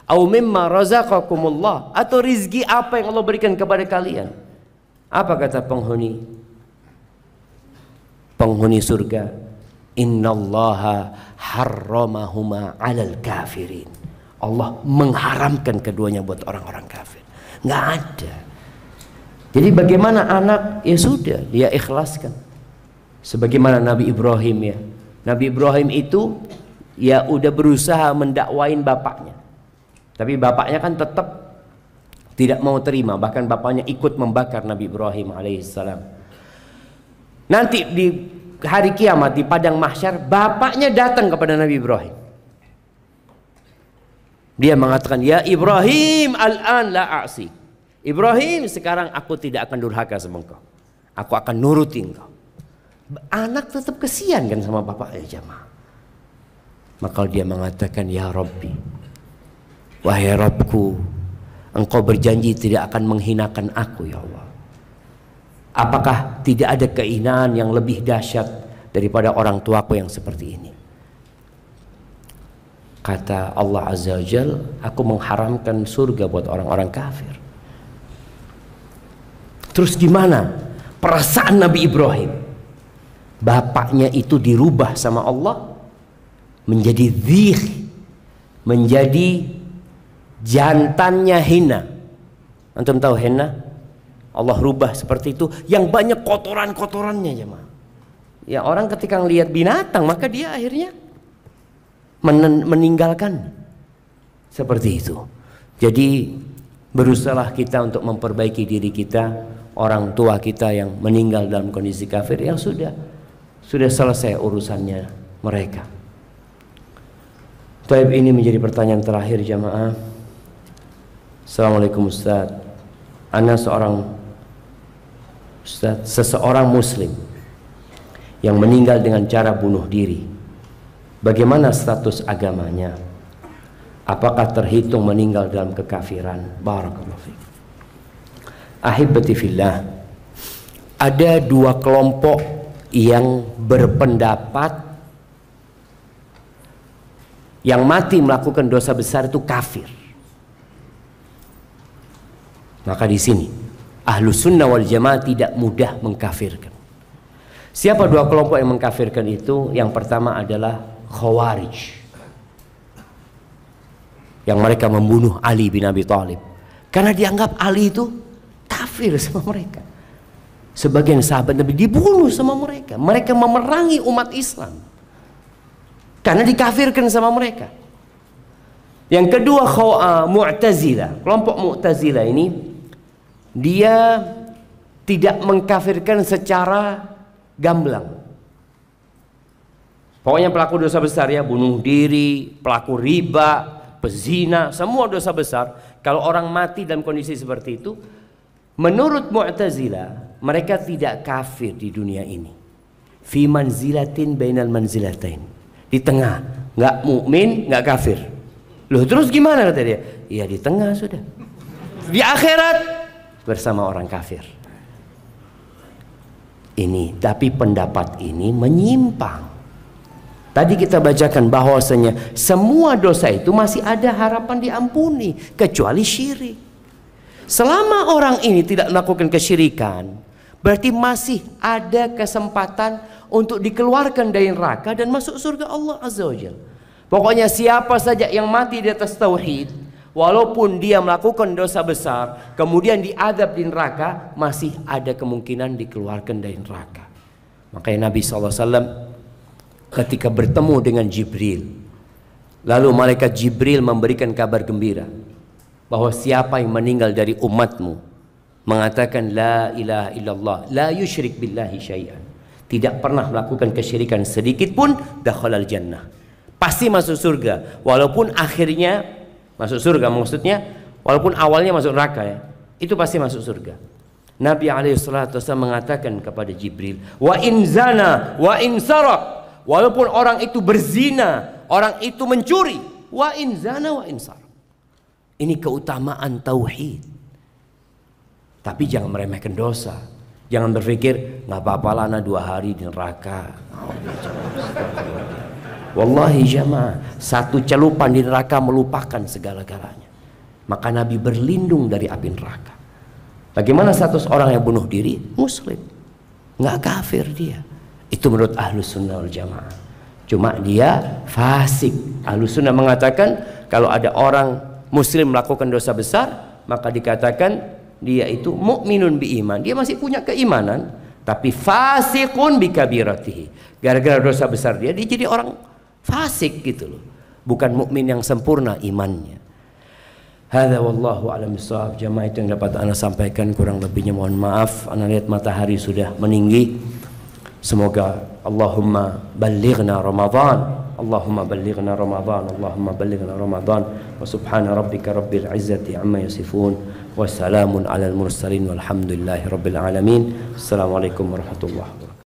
au mimma razaqakumullah, atau rizki apa yang Allah berikan kepada kalian. Apa kata penghuni surga? Innallaha harramahuma 'alal kafirin. Allah mengharamkan keduanya buat orang-orang kafir. Nggak ada. Jadi bagaimana anak? Ya sudah, dia ikhlaskan. Sebagaimana Nabi Ibrahim ya. Nabi Ibrahim itu ya udah berusaha mendakwain bapaknya. Tapi bapaknya kan tetap tidak mau terima. Bahkan bapaknya ikut membakar Nabi Ibrahim alaihissalam. Nanti di hari kiamat di padang mahsyar, bapaknya datang kepada Nabi Ibrahim. Dia mengatakan, ya Ibrahim, al-an la a'si. Ibrahim, sekarang aku tidak akan durhaka sama engkau. Aku akan nuruti engkau. Anak tetap kesian kan sama bapaknya, jamaah. Maka dia mengatakan, ya Rabbi, wahai Rabbku, engkau berjanji tidak akan menghinakan aku ya Allah. Apakah tidak ada kehinaan yang lebih dahsyat daripada orang tuaku yang seperti ini? Kata Allah Azza wa Jalla, aku mengharamkan surga buat orang-orang kafir. Terus gimana perasaan Nabi Ibrahim? Bapaknya itu dirubah sama Allah menjadi dzikh, menjadi jantannya hina. Antum tahu henna? Allah rubah seperti itu, yang banyak kotoran-kotorannya jemaah. Ya orang ketika melihat binatang maka dia akhirnya meninggalkan. Seperti itu. Jadi berusahalah kita untuk memperbaiki diri kita. Orang tua kita yang meninggal dalam kondisi kafir, yang sudah selesai urusannya mereka. Taib, ini menjadi pertanyaan terakhir jamaah. Assalamualaikum Ustaz. Ana seseorang muslim yang meninggal dengan cara bunuh diri, bagaimana status agamanya? Apakah terhitung meninggal dalam kekafiran? Barakallahu fiik. Ahibati fillah, ada dua kelompok yang berpendapat yang mati melakukan dosa besar itu kafir. Maka di sini Ahlus Sunnah wal Jamaah tidak mudah mengkafirkan. Siapa dua kelompok yang mengkafirkan itu? Yang pertama adalah Khawarij, yang mereka membunuh Ali bin Abi Thalib karena dianggap Ali itu kafir sama mereka. Sebagian sahabat Nabi dibunuh sama mereka. Mereka memerangi umat Islam karena dikafirkan sama mereka. Yang kedua Mu'tazilah. Kelompok Mu'tazilah ini dia tidak mengkafirkan secara gamblang. Pokoknya pelaku dosa besar ya, bunuh diri, pelaku riba, pezina, semua dosa besar. Kalau orang mati dalam kondisi seperti itu, menurut Mu'tazilah, mereka tidak kafir di dunia ini. Fi manzilatin bainal manzilatain. Di tengah, nggak mukmin, nggak kafir. Loh terus gimana kata dia? Ya di tengah sudah. Di akhirat bersama orang kafir. Ini, tapi pendapat ini menyimpang. Tadi kita bacakan bahwasanya semua dosa itu masih ada harapan diampuni kecuali syirik. Selama orang ini tidak melakukan kesyirikan, berarti masih ada kesempatan untuk dikeluarkan dari neraka dan masuk surga Allah Azza wa Jalla. Pokoknya siapa saja yang mati di atas tauhid, walaupun dia melakukan dosa besar, kemudian diadab di neraka, masih ada kemungkinan dikeluarkan dari neraka. Makanya Nabi SAW ketika bertemu dengan Jibril, lalu malaikat Jibril memberikan kabar gembira bahwa siapa yang meninggal dari umatmu mengatakan la ilaha illallah, la yusyrik billahi syai'an, tidak pernah melakukan kesyirikan sedikit pun, dakhalal jannah, pasti masuk surga. Walaupun akhirnya masuk surga, maksudnya walaupun awalnya masuk neraka ya, itu pasti masuk surga. Nabi SAW mengatakan kepada Jibril, wa in zana wa in sarak, walaupun orang itu berzina, orang itu mencuri, wa in zana wa in sarak. Ini keutamaan tauhid. Tapi jangan meremehkan dosa. Jangan berpikir nggak apa-apa lah, 2 hari di neraka. Wallahi jamaah, 1 celupan di neraka melupakan segala-galanya. Maka Nabi berlindung dari api neraka. Bagaimana status orang yang bunuh diri? Muslim, nggak kafir dia. Itu menurut Ahlus Sunnah wal Jamaah. Cuma dia fasik. Ahlus Sunnah mengatakan kalau ada orang Muslim melakukan dosa besar, maka dikatakan dia itu mukminun bi iman. Dia masih punya keimanan, tapi fasiqun bi kabiratihi. Gara-gara dosa besar dia jadi orang fasik gitu loh. Bukan mukmin yang sempurna imannya. Hadza wallahu a'lam bissawab. Jamaah, itu yang dapat ana sampaikan, kurang lebihnya mohon maaf. Ana lihat matahari sudah meninggi. Semoga Allahumma ballighna Ramadan, Allahumma ballighna Ramadan, Allahumma ballighna Ramadan. Wa subhana rabbika rabbil izzati amma yasifun, wa salamun alal mursalin walhamdulillahi rabbil alamin. Assalamualaikum warahmatullahi wabarakatuh.